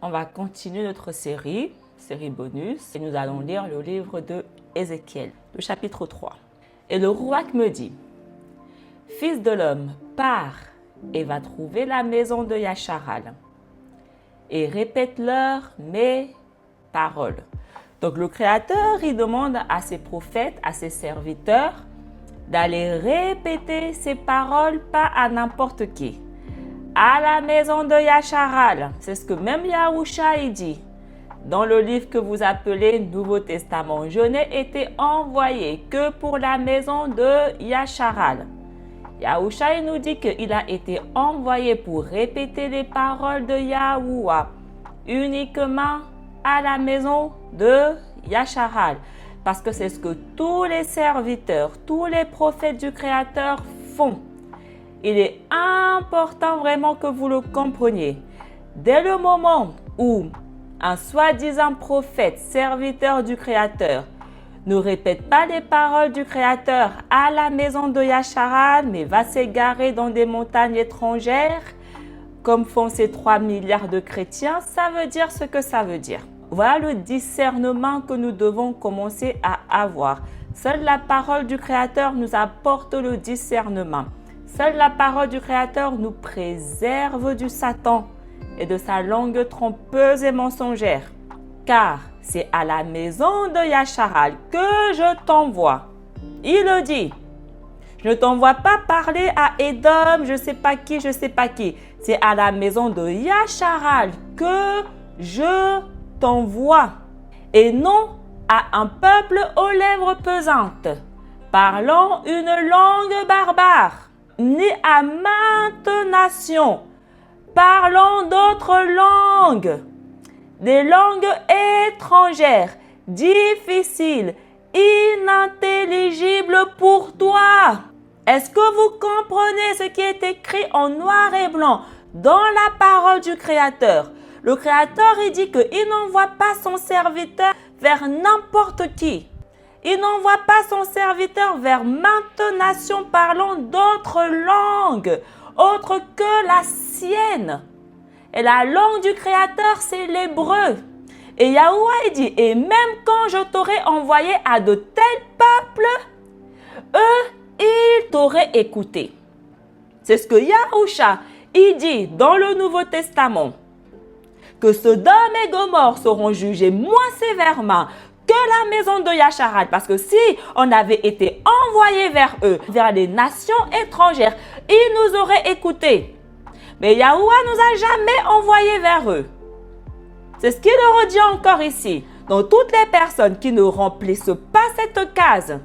on va continuer notre série bonus, et nous allons lire le livre de Ézéchiel, le chapitre 3. Et le roi me dit, « Fils de l'homme, pars et va trouver la maison de Yacharal et répète-leur mes paroles. » Donc le Créateur, il demande à ses prophètes, à ses serviteurs, d'aller répéter ces paroles, pas à n'importe qui. À la maison de Yacharal, c'est ce que même Yahusha il dit. Dans le livre que vous appelez Nouveau Testament, je n'ai été envoyé que pour la maison de Yacharal. Yahusha il nous dit qu'il a été envoyé pour répéter les paroles de Yahuwah uniquement à la maison de Yacharal. Parce que c'est ce que tous les serviteurs, tous les prophètes du Créateur font. Il est important vraiment que vous le compreniez. Dès le moment où un soi-disant prophète, serviteur du Créateur, ne répète pas les paroles du Créateur à la maison de Yacharal, mais va s'égarer dans des montagnes étrangères, comme font ces 3 milliards de chrétiens, ça veut dire ce que ça veut dire. Voilà le discernement que nous devons commencer à avoir. Seule la parole du Créateur nous apporte le discernement. Seule la parole du Créateur nous préserve du Satan et de sa langue trompeuse et mensongère. Car c'est à la maison de Yacharal que je t'envoie. Il le dit. Je ne t'envoie pas parler à Édom, je ne sais pas qui, je ne sais pas qui. C'est à la maison de Yacharal que je t'envoie. Et non à un peuple aux lèvres pesantes, parlant une langue barbare, ni à maintes nations, parlant d'autres langues, des langues étrangères, difficiles, inintelligibles pour toi. Est-ce que vous comprenez ce qui est écrit en noir et blanc dans la parole du Créateur? Le Créateur, il dit qu'il n'envoie pas son serviteur vers n'importe qui. Il n'envoie pas son serviteur vers maintes nations parlant d'autres langues, autres que la sienne. Et la langue du Créateur, c'est l'hébreu. Et Yahuwah, il dit, et même quand je t'aurais envoyé à de tels peuples, eux, ils t'auraient écouté. C'est ce que Yahusha, il dit dans le Nouveau Testament, que Sodome et Gomorrhe seront jugés moins sévèrement que la maison de Yacharal. Parce que si on avait été envoyé vers eux, vers les nations étrangères, ils nous auraient écoutés. Mais Yahuwah nous a jamais envoyés vers eux. C'est ce qu'il leur dit encore ici. Donc toutes les personnes qui ne remplissent pas cette case,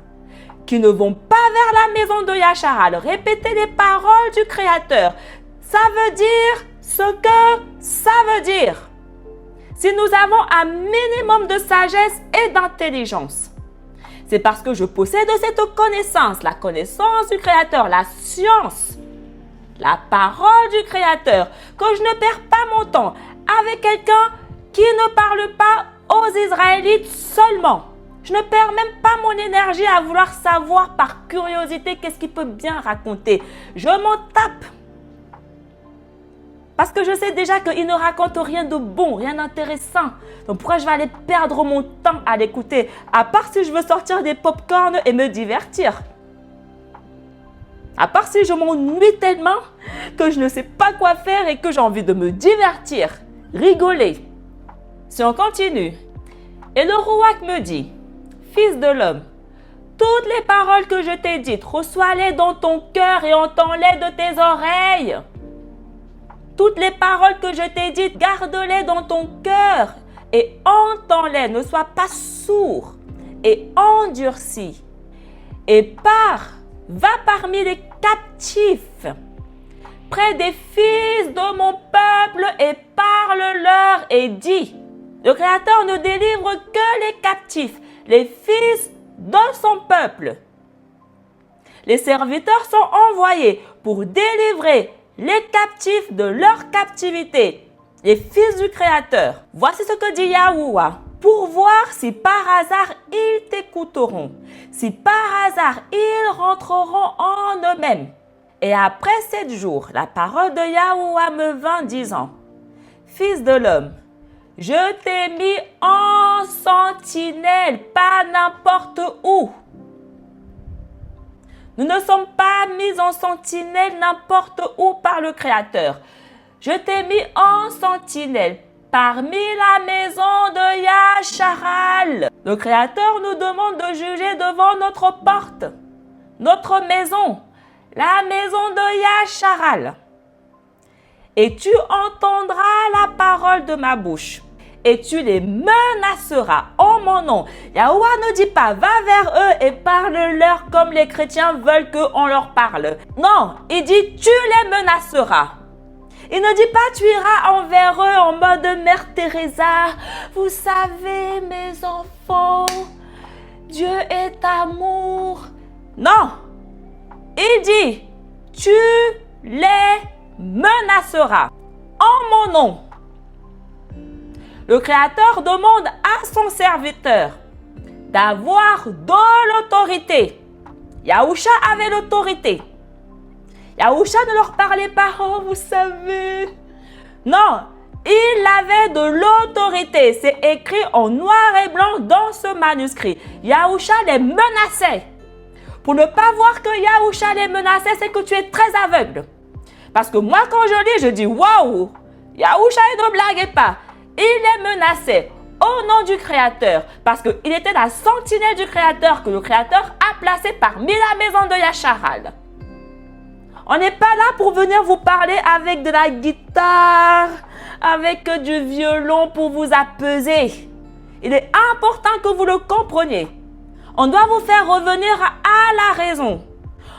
qui ne vont pas vers la maison de Yacharal, répéter les paroles du Créateur, ça veut dire ce que ça veut dire. Si nous avons un minimum de sagesse et d'intelligence, c'est parce que je possède cette connaissance, la connaissance du Créateur, la science, la parole du Créateur, que je ne perds pas mon temps avec quelqu'un qui ne parle pas aux Israélites seulement. Je ne perds même pas mon énergie à vouloir savoir par curiosité qu'est-ce qu'il peut bien raconter. Je m'en tape. Parce que je sais déjà qu'il ne raconte rien de bon, rien d'intéressant. Donc pourquoi je vais aller perdre mon temps à l'écouter? À part si je veux sortir des pop-corns et me divertir. À part si je m'ennuie tellement que je ne sais pas quoi faire et que j'ai envie de me divertir, rigoler. Si on continue. Et le roi me dit, « Fils de l'homme, toutes les paroles que je t'ai dites, reçois-les dans ton cœur et entends-les de tes oreilles. Toutes les paroles que je t'ai dites, garde-les dans ton cœur et entends-les. Ne sois pas sourd et endurci. Et pars, va parmi les captifs, près des fils de mon peuple et parle-leur et dis. » Le Créateur ne délivre que les captifs, les fils de son peuple. Les serviteurs sont envoyés pour délivrer les captifs de leur captivité, les fils du Créateur. Voici ce que dit Yahuwah. Pour voir si par hasard ils t'écouteront, si par hasard ils rentreront en eux-mêmes. Et après 7 jours, la parole de Yahuwah me vint disant, « Fils de l'homme, Je t'ai mis en sentinelle, pas n'importe où. Nous ne sommes pas mis en sentinelle n'importe où par le Créateur. Je t'ai mis en sentinelle parmi la maison de Yasharal. Le Créateur nous demande de juger devant notre porte, notre maison, la maison de Yasharal. Et tu entendras la parole de ma bouche. Et tu les menaceras en mon nom. Yahuwah ne dit pas, va vers eux et parle-leur comme les chrétiens veulent qu'on leur parle. Non, il dit, tu les menaceras. Il ne dit pas, tu iras envers eux en mode Mère Teresa. Vous savez, mes enfants, Dieu est amour. Non, il dit, tu les menaceras en mon nom. Le Créateur demande à son serviteur d'avoir de l'autorité. Yahusha avait l'autorité. Yahusha ne leur parlait pas, oh vous savez. Non, il avait de l'autorité. C'est écrit en noir et blanc dans ce manuscrit. Yahusha les menaçait. Pour ne pas voir que Yahusha les menaçait, c'est que tu es très aveugle. Parce que moi, quand je lis, je dis, waouh, Yahusha ne blaguait pas. Il les menaçait au nom du Créateur parce qu'il était la sentinelle du Créateur que le Créateur a placé parmi la maison de Yasharal. On n'est pas là pour venir vous parler avec de la guitare, avec du violon pour vous apaiser. Il est important que vous le compreniez. On doit vous faire revenir à la raison.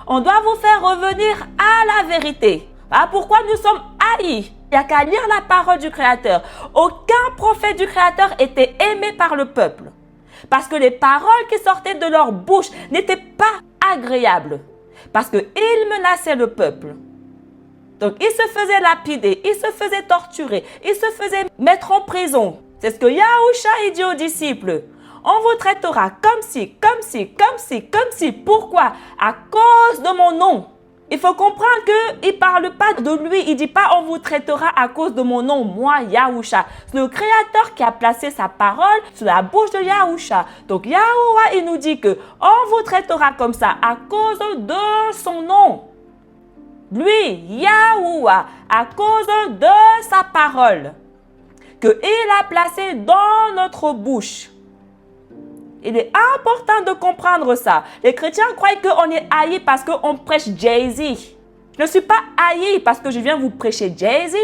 On doit vous faire revenir à la vérité. Voilà pourquoi nous sommes haïs. Il n'y a qu'à lire la parole du Créateur. Aucun prophète du Créateur était aimé par le peuple. Parce que les paroles qui sortaient de leur bouche n'étaient pas agréables. Parce qu'ils menaçaient le peuple. Donc, ils se faisaient lapider, ils se faisaient torturer, ils se faisaient mettre en prison. C'est ce que Yahusha dit aux disciples. On vous traitera comme ci, comme ci, comme ci, comme ci. Pourquoi? À cause de mon nom. Il faut comprendre qu'il ne parle pas de lui. Il ne dit pas on vous traitera à cause de mon nom, moi, Yahusha. C'est le Créateur qui a placé sa parole sur la bouche de Yahusha. Donc, Yahuwah, il nous dit que on vous traitera comme ça à cause de son nom. Lui, Yahuwah, à cause de sa parole qu'il a placée dans notre bouche. Il est important de comprendre ça. Les chrétiens croient qu'on est haïs parce qu'on prêche Jay-Z. Je ne suis pas haï parce que je viens vous prêcher Jay-Z.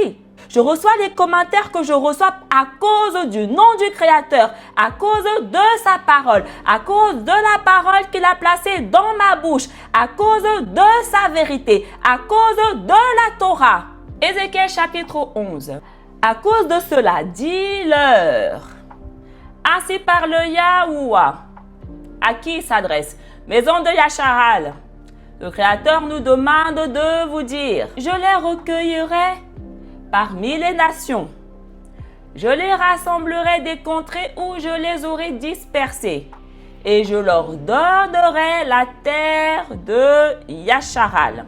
Je reçois les commentaires que je reçois à cause du nom du Créateur, à cause de sa parole, à cause de la parole qu'il a placée dans ma bouche, à cause de sa vérité, à cause de la Torah. Ézéchiel chapitre 11. À cause de cela, dis-leur. Ainsi parle Yahuwah. À qui il s'adresse? Maison de Yasharal. Le Créateur nous demande de vous dire, je les recueillerai parmi les nations. Je les rassemblerai des contrées où je les aurai dispersés. Et je leur donnerai la terre de Yasharal.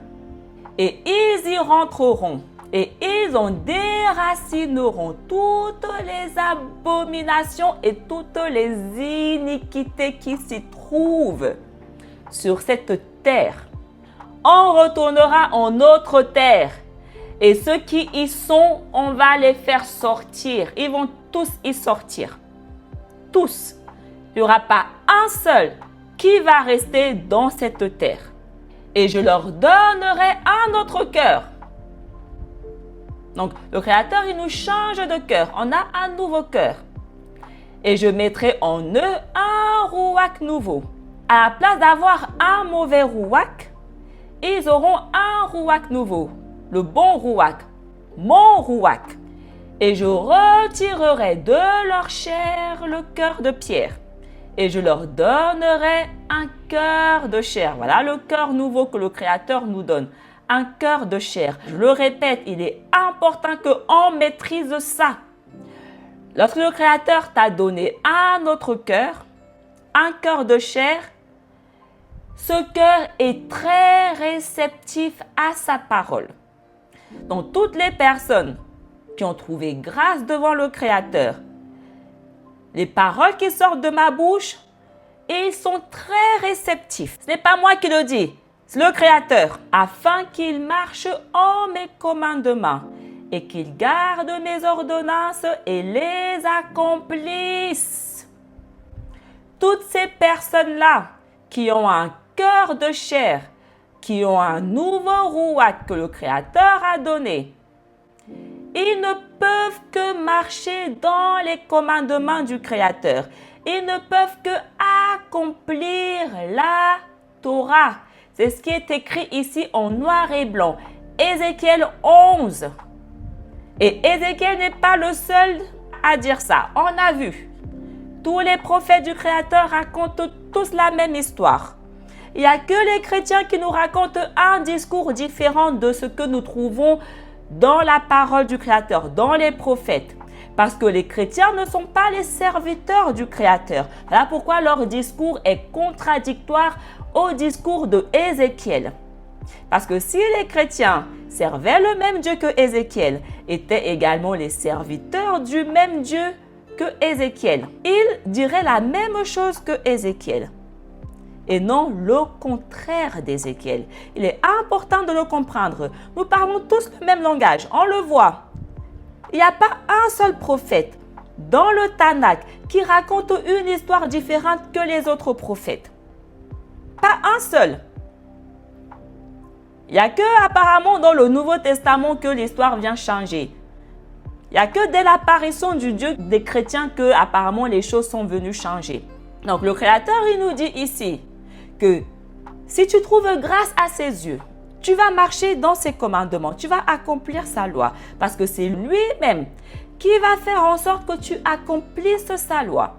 Et ils y rentreront. Et ils en déracineront toutes les abominations et toutes les iniquités qui s'y trouvent sur cette terre. On retournera en notre terre. Et ceux qui y sont, on va les faire sortir. Ils vont tous y sortir. Tous. Il n'y aura pas un seul qui va rester dans cette terre. Et je leur donnerai un autre cœur. Donc, le Créateur, il nous change de cœur. On a un nouveau cœur. Et je mettrai en eux un rouak nouveau. À la place d'avoir un mauvais rouak, ils auront un rouak nouveau. Le bon rouak. Mon rouak. Et je retirerai de leur chair le cœur de pierre. Et je leur donnerai un cœur de chair. Voilà le cœur nouveau que le Créateur nous donne. Un cœur de chair. Je le répète, il est important qu'on maîtrise ça. Lorsque le Créateur t'a donné un autre cœur, un cœur de chair, ce cœur est très réceptif à sa parole. Donc, toutes les personnes qui ont trouvé grâce devant le Créateur, les paroles qui sortent de ma bouche, ils sont très réceptifs. Ce n'est pas moi qui le dis, c'est le Créateur. Afin qu'ils marchent en mes commandements et qu'ils gardent mes ordonnances et les accomplissent. Toutes ces personnes-là qui ont un cœur de chair, qui ont un nouveau rouac que le Créateur a donné, ils ne peuvent que marcher dans les commandements du Créateur. Ils ne peuvent que accomplir la Torah. C'est ce qui est écrit ici en noir et blanc. Ézéchiel 11. Et Ézéchiel n'est pas le seul à dire ça. On a vu. Tous les prophètes du Créateur racontent tous la même histoire. Il n'y a que les chrétiens qui nous racontent un discours différent de ce que nous trouvons dans la parole du Créateur, dans les prophètes. Parce que les chrétiens ne sont pas les serviteurs du Créateur. Voilà pourquoi leur discours est contradictoire au discours de Ézéchiel. Parce que si les chrétiens servaient le même Dieu que Ézéchiel, étaient également les serviteurs du même Dieu que Ézéchiel, ils diraient la même chose que Ézéchiel. Et non le contraire d'Ézéchiel. Il est important de le comprendre. Nous parlons tous le même langage, on le voit. Il n'y a pas un seul prophète dans le Tanakh qui raconte une histoire différente que les autres prophètes. Pas un seul. Il n'y a que apparemment dans le Nouveau Testament que l'histoire vient changer. Il n'y a que dès l'apparition du Dieu des chrétiens que apparemment les choses sont venues changer. Donc le Créateur, il nous dit ici que si tu trouves grâce à ses yeux, tu vas marcher dans ses commandements, tu vas accomplir sa loi, parce que c'est lui-même qui va faire en sorte que tu accomplisses sa loi.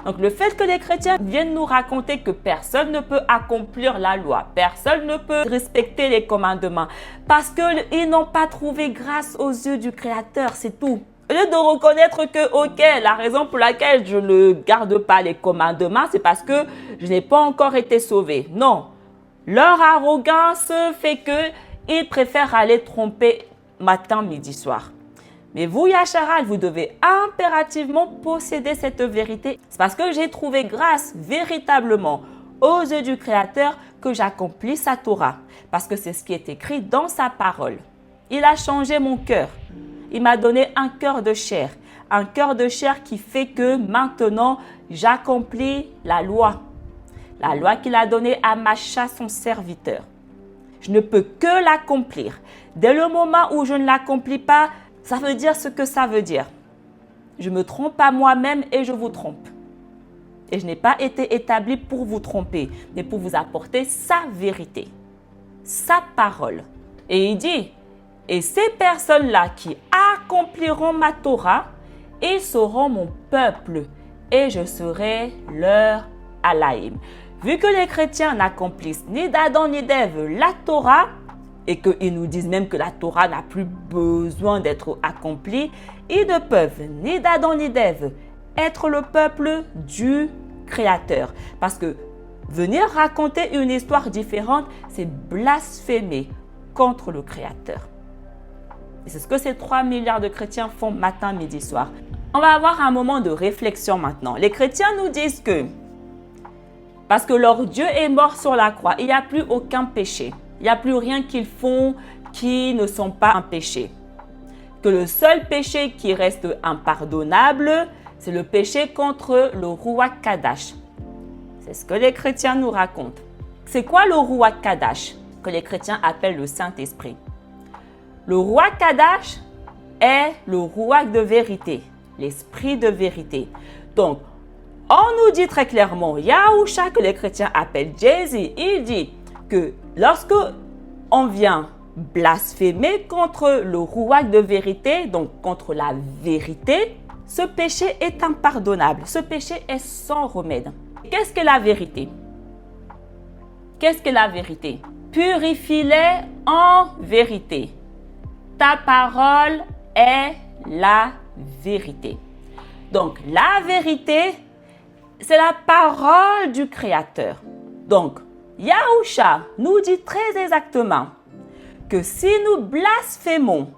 Donc le fait que les chrétiens viennent nous raconter que personne ne peut accomplir la loi, personne ne peut respecter les commandements, parce qu'ils n'ont pas trouvé grâce aux yeux du Créateur, c'est tout. Au lieu de reconnaître que, ok, la raison pour laquelle je ne garde pas les commandements, c'est parce que je n'ai pas encore été sauvé. Non, leur arrogance fait qu'ils préfèrent aller tromper matin, midi, soir. Mais vous, Yacharal, vous devez impérativement posséder cette vérité. C'est parce que j'ai trouvé grâce véritablement aux yeux du Créateur que j'accomplis sa Torah. Parce que c'est ce qui est écrit dans sa parole. Il a changé mon cœur. Il m'a donné un cœur de chair. Un cœur de chair qui fait que maintenant, j'accomplis la loi. La loi qu'il a donnée à Macha, son serviteur. Je ne peux que l'accomplir. Dès le moment où je ne l'accomplis pas, ça veut dire ce que ça veut dire. Je me trompe à moi-même et je vous trompe. Et je n'ai pas été établi pour vous tromper, mais pour vous apporter sa vérité, sa parole. Et il dit, et ces personnes-là qui accompliront ma Torah, ils seront mon peuple et je serai leur Alaïm. Vu que les chrétiens n'accomplissent ni d'Adam ni d'Ève la Torah, et qu'ils nous disent même que la Torah n'a plus besoin d'être accomplie, ils ne peuvent ni d'Adam ni d'Ève être le peuple du Créateur. Parce que venir raconter une histoire différente, c'est blasphémer contre le Créateur. Et c'est ce que ces 3 milliards de chrétiens font matin, midi, soir. On va avoir un moment de réflexion maintenant. Les chrétiens nous disent que parce que leur Dieu est mort sur la croix, il n'y a plus aucun péché. Il n'y a plus rien qu'ils font qui ne sont pas un péché. Que le seul péché qui reste impardonnable, c'est le péché contre le Ruach Kadash. C'est ce que les chrétiens nous racontent. C'est quoi le Ruach Kadash que les chrétiens appellent le Saint-Esprit? Le Ruach Kadash est le Ruach de vérité, l'esprit de vérité. Donc, on nous dit très clairement, Yahusha, que les chrétiens appellent Jésus, il dit que lorsque on vient blasphémer contre le Ruach de vérité, donc contre la vérité, ce péché est impardonnable. Ce péché est sans remède. Qu'est-ce que la vérité? Qu'est-ce que la vérité? Purifie-les en vérité. Ta parole est la vérité. Donc, la vérité, c'est la parole du Créateur. Donc, Yahusha nous dit très exactement que si nous blasphémons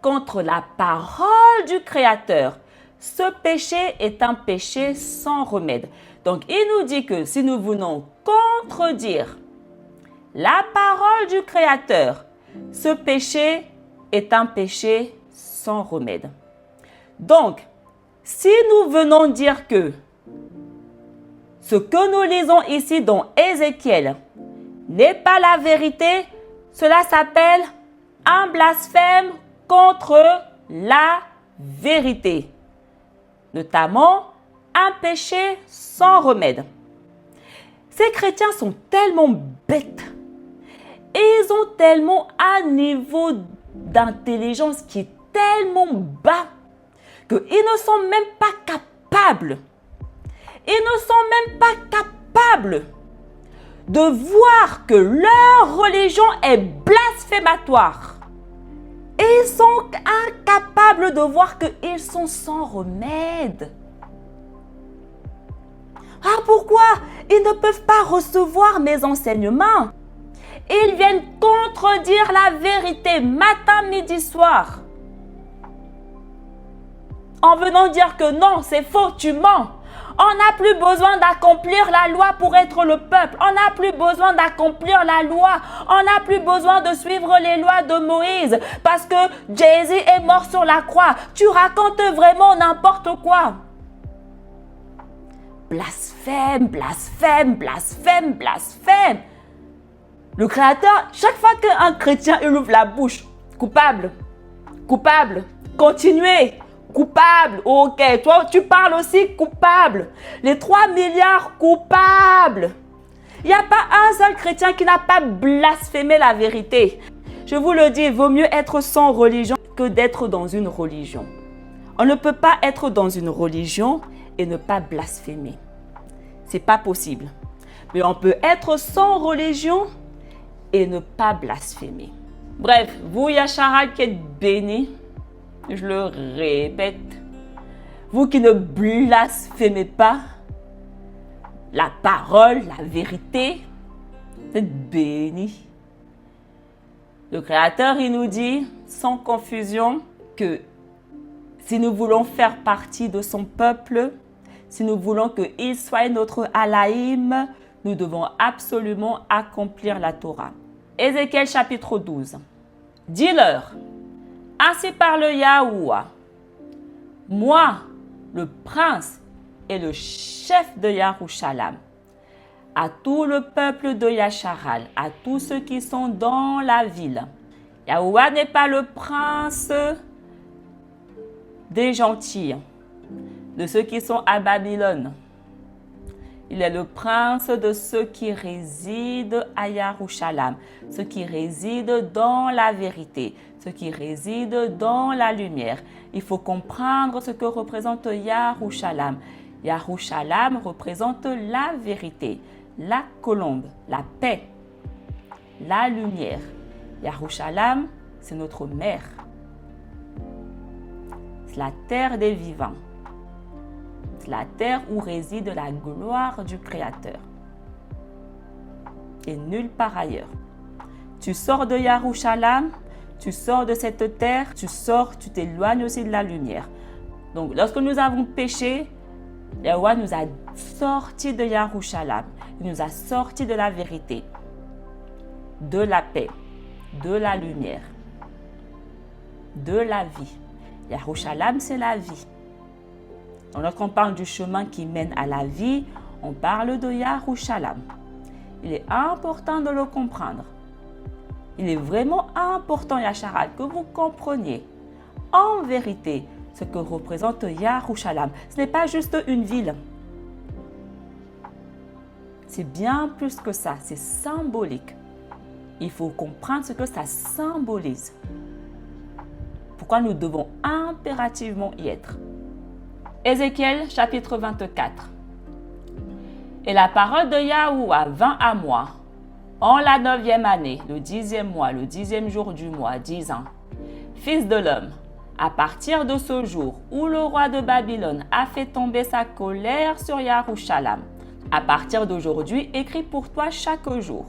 contre la parole du Créateur, ce péché est un péché sans remède. Donc, il nous dit que si nous venons contredire la parole du Créateur, ce péché est un péché sans remède. Donc, si nous venons dire que ce que nous lisons ici dans Ézéchiel n'est pas la vérité, cela s'appelle un blasphème contre la vérité, notamment un péché sans remède. Ces chrétiens sont tellement bêtes et ils ont tellement un niveau d'intelligence qui est tellement bas qu'ils ne sont même pas capables. Ils ne sont même pas capables de voir que leur religion est blasphématoire. Et ils sont incapables de voir qu'ils sont sans remède. Ah, pourquoi ils ne peuvent pas recevoir mes enseignements? Ils viennent contredire la vérité matin, midi, soir. En venant dire que non, c'est faux, tu mens. On n'a plus besoin d'accomplir la loi pour être le peuple. On n'a plus besoin d'accomplir la loi. On n'a plus besoin de suivre les lois de Moïse parce que Jésus est mort sur la croix. Tu racontes vraiment n'importe quoi. Blasphème, blasphème, blasphème, blasphème. Le Créateur, chaque fois qu'un chrétien il ouvre la bouche, coupable, coupable, continuez. Coupable, ok, toi tu parles aussi coupable. Les 3 milliards coupables. Il n'y a pas un seul chrétien qui n'a pas blasphémé la vérité. Je vous le dis, il vaut mieux être sans religion que d'être dans une religion. On ne peut pas être dans une religion et ne pas blasphémer. C'est pas possible. Mais on peut être sans religion et ne pas blasphémer. Bref, vous Yachara qui êtes bénis, je le répète, vous qui ne blasphémez pas la parole, la vérité, vous êtes bénis. Le Créateur, il nous dit, sans confusion, que si nous voulons faire partie de son peuple, si nous voulons qu'il soit notre Alaïm, nous devons absolument accomplir la Torah. Ézéchiel chapitre 12. Dis-leur, ainsi parle Yahuwah, moi, le prince et le chef de Yarushalam, à tout le peuple de Yacharal, à tous ceux qui sont dans la ville. Yahuwah n'est pas le prince des gentils, de ceux qui sont à Babylone. Il est le prince de ceux qui résident à Yarushalam, ceux qui résident dans la vérité, ceux qui résident dans la lumière. Il faut comprendre ce que représente Yarushalam. Yarushalam représente la vérité, la colombe, la paix, la lumière. Yarushalam, c'est notre mère. C'est la terre des vivants. C'est la terre où réside la gloire du Créateur. Et nulle part ailleurs. Tu sors de Yarushalam, tu sors de cette terre, tu t'éloignes aussi de la lumière. Donc, lorsque nous avons péché, Yahweh nous a sortis de Yarushalam. Il nous a sortis de la vérité, de la paix, de la lumière, de la vie. Yarushalam, c'est la vie. Donc, lorsqu'on parle du chemin qui mène à la vie, on parle de Yarushalam. Il est important de le comprendre. Il est vraiment important, Yacharal, que vous compreniez en vérité ce que représente Yarushalam. Ce n'est pas juste une ville. C'est bien plus que ça, c'est symbolique. Il faut comprendre ce que ça symbolise. Pourquoi nous devons impérativement y être. Ézéchiel chapitre 24. Et la parole de Yahuwah vint à moi en la 9e année, le 10e mois, le 10e jour du mois, disant: Fils de l'homme, à partir de ce jour où le roi de Babylone a fait tomber sa colère sur Yarushalam, à partir d'aujourd'hui, écris pour toi chaque jour.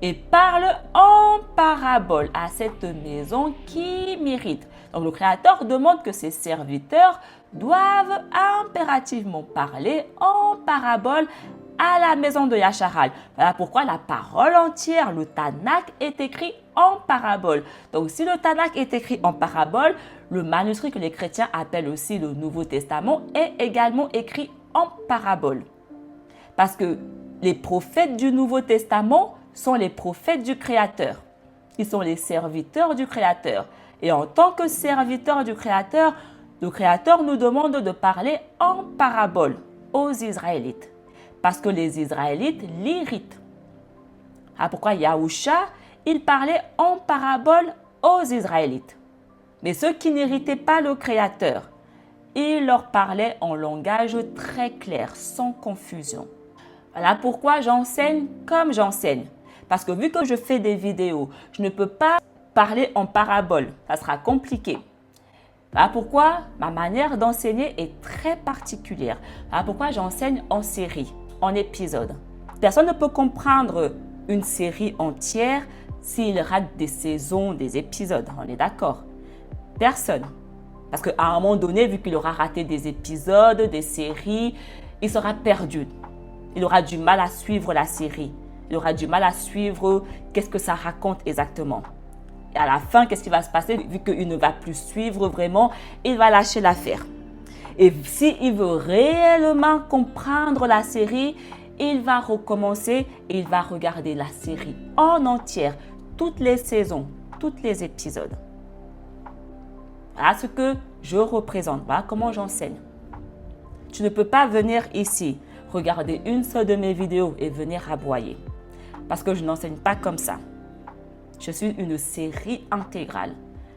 Et parle en parabole à cette maison qui m'irrite. Donc le Créateur demande que ses serviteurs doivent impérativement parler en parabole à la maison de Yacharal. Voilà pourquoi la parole entière, le Tanakh, est écrit en parabole. Donc, si le Tanakh est écrit en parabole, le manuscrit que les chrétiens appellent aussi le Nouveau Testament est également écrit en parabole. Parce que les prophètes du Nouveau Testament sont les prophètes du Créateur. Ils sont les serviteurs du Créateur. Et en tant que serviteurs du Créateur, le Créateur nous demande de parler en parabole aux Israélites. Parce que les Israélites l'irritent. Ah, pourquoi Yahusha, il parlait en parabole aux Israélites. Mais ceux qui n'irritaient pas le Créateur, il leur parlait en langage très clair, sans confusion. Voilà pourquoi j'enseigne comme j'enseigne. Parce que vu que je fais des vidéos, je ne peux pas parler en parabole. Ça sera compliqué. Voilà pourquoi ma manière d'enseigner est très particulière. Voilà pourquoi j'enseigne en série, en épisode. Personne ne peut comprendre une série entière s'il rate des saisons, des épisodes. On est d'accord? Personne. Parce qu'à un moment donné, vu qu'il aura raté des épisodes, des séries, il sera perdu. Il aura du mal à suivre la série. Il aura du mal à suivre qu'est-ce que ça raconte exactement. Et à la fin, qu'est-ce qui va se passer? Vu qu'il ne va plus suivre vraiment, il va lâcher l'affaire. Et s'il veut réellement comprendre la série, il va recommencer et il va regarder la série en entière, toutes les saisons, tous les épisodes. Voilà ce que je représente, voilà comment j'enseigne. Tu ne peux pas venir ici, regarder une seule de mes vidéos et venir aboyer. Parce que je n'enseigne pas comme ça. Je suis une série intégrale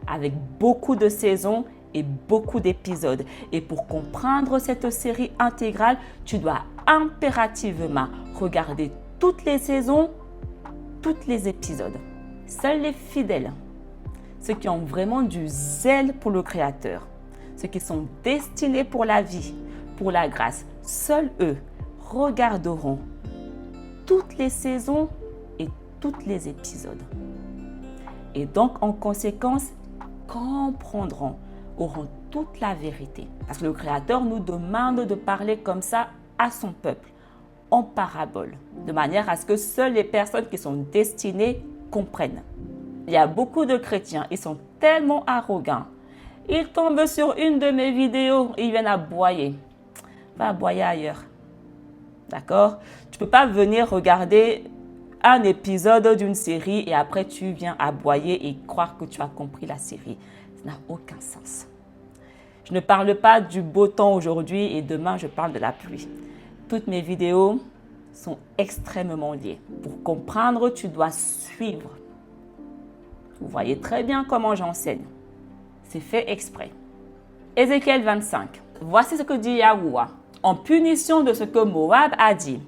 avec beaucoup de saisons et beaucoup d'épisodes. Et pour comprendre cette série intégrale, tu dois impérativement regarder toutes les saisons, tous les épisodes. Seuls les fidèles, ceux qui ont vraiment du zèle pour le Créateur, ceux qui sont destinés pour la vie, pour la grâce, seuls eux regarderont toutes les saisons et tous les épisodes. Et donc, en conséquence, comprendront, auront toute la vérité. Parce que le Créateur nous demande de parler comme ça à son peuple, en parabole, de manière à ce que seules les personnes qui sont destinées comprennent. Il y a beaucoup de chrétiens, ils sont tellement arrogants. Ils tombent sur une de mes vidéos et ils viennent aboyer. Va aboyer ailleurs. D'accord? Tu ne peux pas venir regarder un épisode d'une série et après tu viens aboyer et croire que tu as compris la série. Ça n'a aucun sens. Je ne parle pas du beau temps aujourd'hui et demain je parle de la pluie. Toutes mes vidéos sont extrêmement liées. Pour comprendre, tu dois suivre. Vous voyez très bien comment j'enseigne. C'est fait exprès. Ézéchiel 25. Voici ce que dit Yahuwah. En punition de ce que Moab a dit.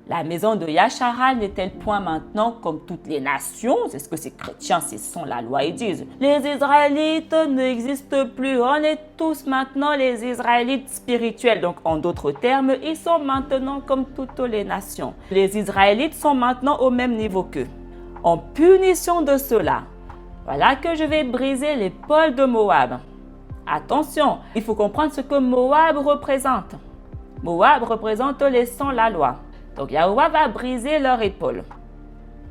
La maison de Yacharal n'est-elle point maintenant comme toutes les nations? C'est ce que ces chrétiens, c'est sont la loi, ils disent. Les Israélites n'existent plus. On est tous maintenant les Israélites spirituels. Donc, en d'autres termes, ils sont maintenant comme toutes les nations. Les Israélites sont maintenant au même niveau qu'eux. En punition de cela, voilà que je vais briser l'épaule de Moab. Attention, il faut comprendre ce que Moab représente. Moab représente les sans la loi. Donc, Yahuwah va briser leur épaule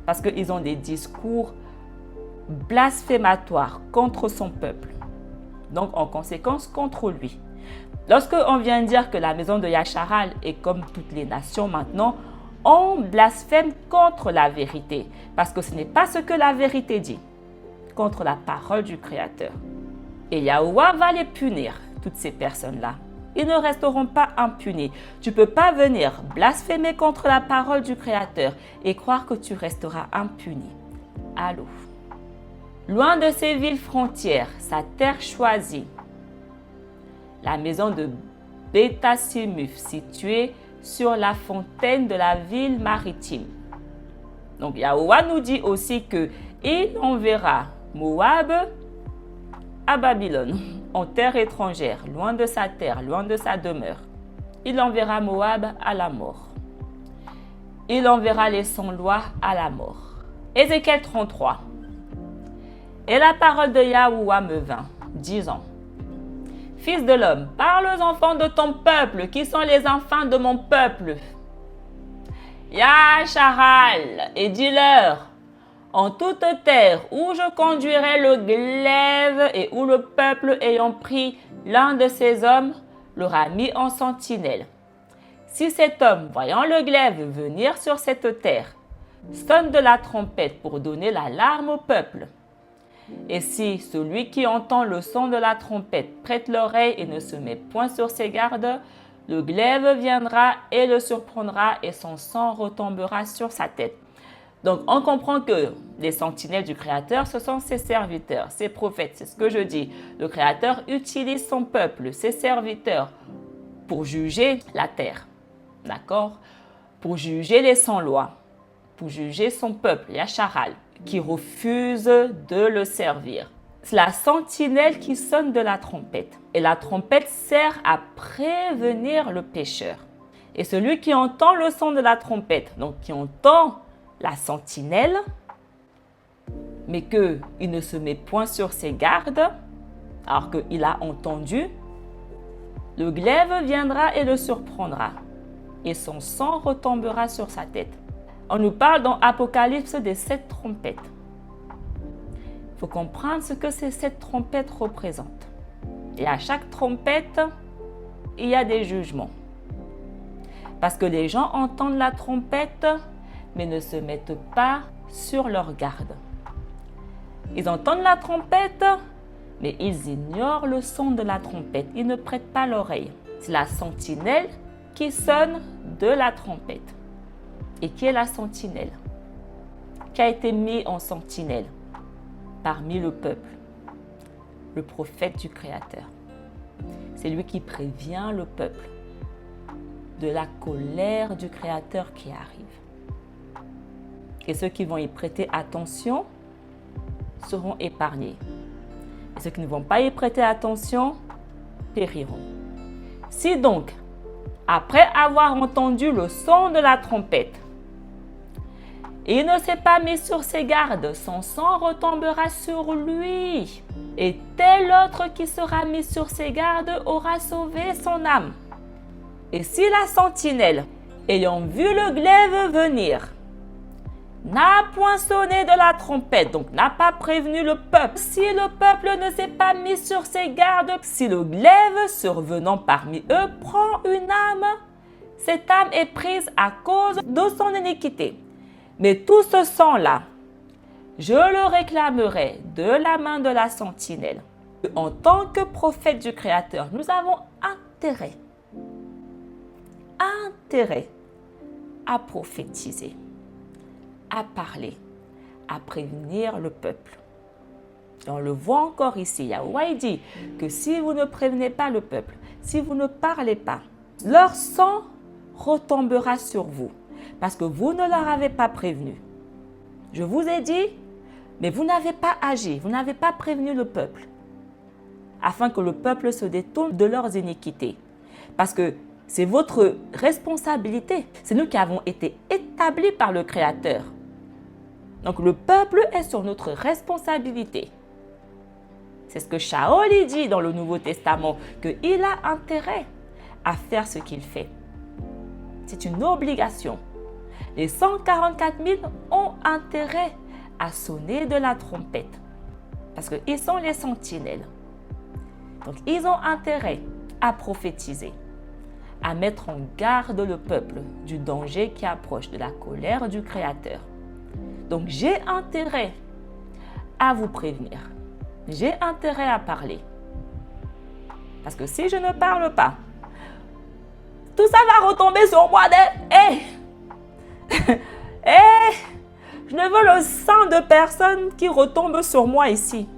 parce qu'ils ont des discours blasphématoires contre son peuple. Donc, en conséquence, contre lui. Lorsque on vient dire que la maison de Yacharal est comme toutes les nations maintenant, on blasphème contre la vérité parce que ce n'est pas ce que la vérité dit, contre la parole du Créateur. Et Yahuwah va les punir, toutes ces personnes-là. Ils ne resteront pas impunis. Tu ne peux pas venir blasphémer contre la parole du Créateur et croire que tu resteras impuni. Allô. Loin de ses villes frontières, sa terre choisie, la maison de Bétasimuf située sur la fontaine de la ville maritime. Donc Yahuwah nous dit aussi qu'il enverra Moab à Babylone, en terre étrangère, loin de sa terre, loin de sa demeure. Il enverra Moab à la mort. Il enverra les sans-loi à la mort. Ézéchiel 33. Et la parole de Yahuwah me vint, disant, Fils de l'homme, parle aux enfants de ton peuple, qui sont les enfants de mon peuple. Yacharal, et dis-leur, en toute terre où je conduirai le glaive et où le peuple ayant pris l'un de ces hommes l'aura mis en sentinelle. Si cet homme, voyant le glaive venir sur cette terre, sonne de la trompette pour donner l'alarme au peuple, et si celui qui entend le son de la trompette prête l'oreille et ne se met point sur ses gardes, le glaive viendra et le surprendra et son sang retombera sur sa tête. Donc, on comprend que les sentinelles du Créateur, ce sont ses serviteurs, ses prophètes. C'est ce que je dis. Le Créateur utilise son peuple, ses serviteurs, pour juger la terre. D'accord? Pour juger les sans-loi, pour juger son peuple, Yacharal, qui refuse de le servir. C'est la sentinelle qui sonne de la trompette. Et la trompette sert à prévenir le pécheur. Et celui qui entend le son de la trompette, donc qui entend la sentinelle, mais qu'il ne se met point sur ses gardes, alors qu'il a entendu, le glaive viendra et le surprendra, et son sang retombera sur sa tête. On nous parle dans Apocalypse des 7 trompettes. Il faut comprendre ce que ces 7 trompettes représentent. Et à chaque trompette, il y a des jugements. Parce que les gens entendent la trompette, mais ne se mettent pas sur leur garde. Ils entendent la trompette, mais ils ignorent le son de la trompette. Ils ne prêtent pas l'oreille. C'est la sentinelle qui sonne de la trompette. Et qui est la sentinelle? Qui a été mis en sentinelle parmi le peuple? Le prophète du Créateur. C'est lui qui prévient le peuple de la colère du Créateur qui arrive. Et ceux qui vont y prêter attention seront épargnés. Et ceux qui ne vont pas y prêter attention périront. Si donc, après avoir entendu le son de la trompette, il ne s'est pas mis sur ses gardes, son sang retombera sur lui. Et tel autre qui sera mis sur ses gardes aura sauvé son âme. Et si la sentinelle, ayant vu le glaive venir, n'a point sonné de la trompette, donc n'a pas prévenu le peuple, si le peuple ne s'est pas mis sur ses gardes, si le glaive survenant parmi eux prend une âme, cette âme est prise à cause de son iniquité. Mais tout ce sang-là, je le réclamerai de la main de la sentinelle. En tant que prophète du Créateur, nous avons intérêt à prophétiser, à parler, à prévenir le peuple. Et on le voit encore ici. Yahweh dit que si vous ne prévenez pas le peuple, si vous ne parlez pas, leur sang retombera sur vous. Parce que vous ne leur avez pas prévenu. Je vous ai dit, mais vous n'avez pas agi, vous n'avez pas prévenu le peuple, afin que le peuple se détourne de leurs iniquités. Parce que c'est votre responsabilité. C'est nous qui avons été établis par le Créateur. Donc le peuple est sur notre responsabilité. C'est ce que Shaol dit dans le Nouveau Testament, qu'il a intérêt à faire ce qu'il fait. C'est une obligation. Les 144 000 ont intérêt à sonner de la trompette parce qu'ils sont les sentinelles. Donc, ils ont intérêt à prophétiser, à mettre en garde le peuple du danger qui approche, de la colère du Créateur. Donc, j'ai intérêt à vous prévenir. J'ai intérêt à parler. Parce que si je ne parle pas, tout ça va retomber sur moi. Je ne veux le sang de personne qui retombe sur moi ici.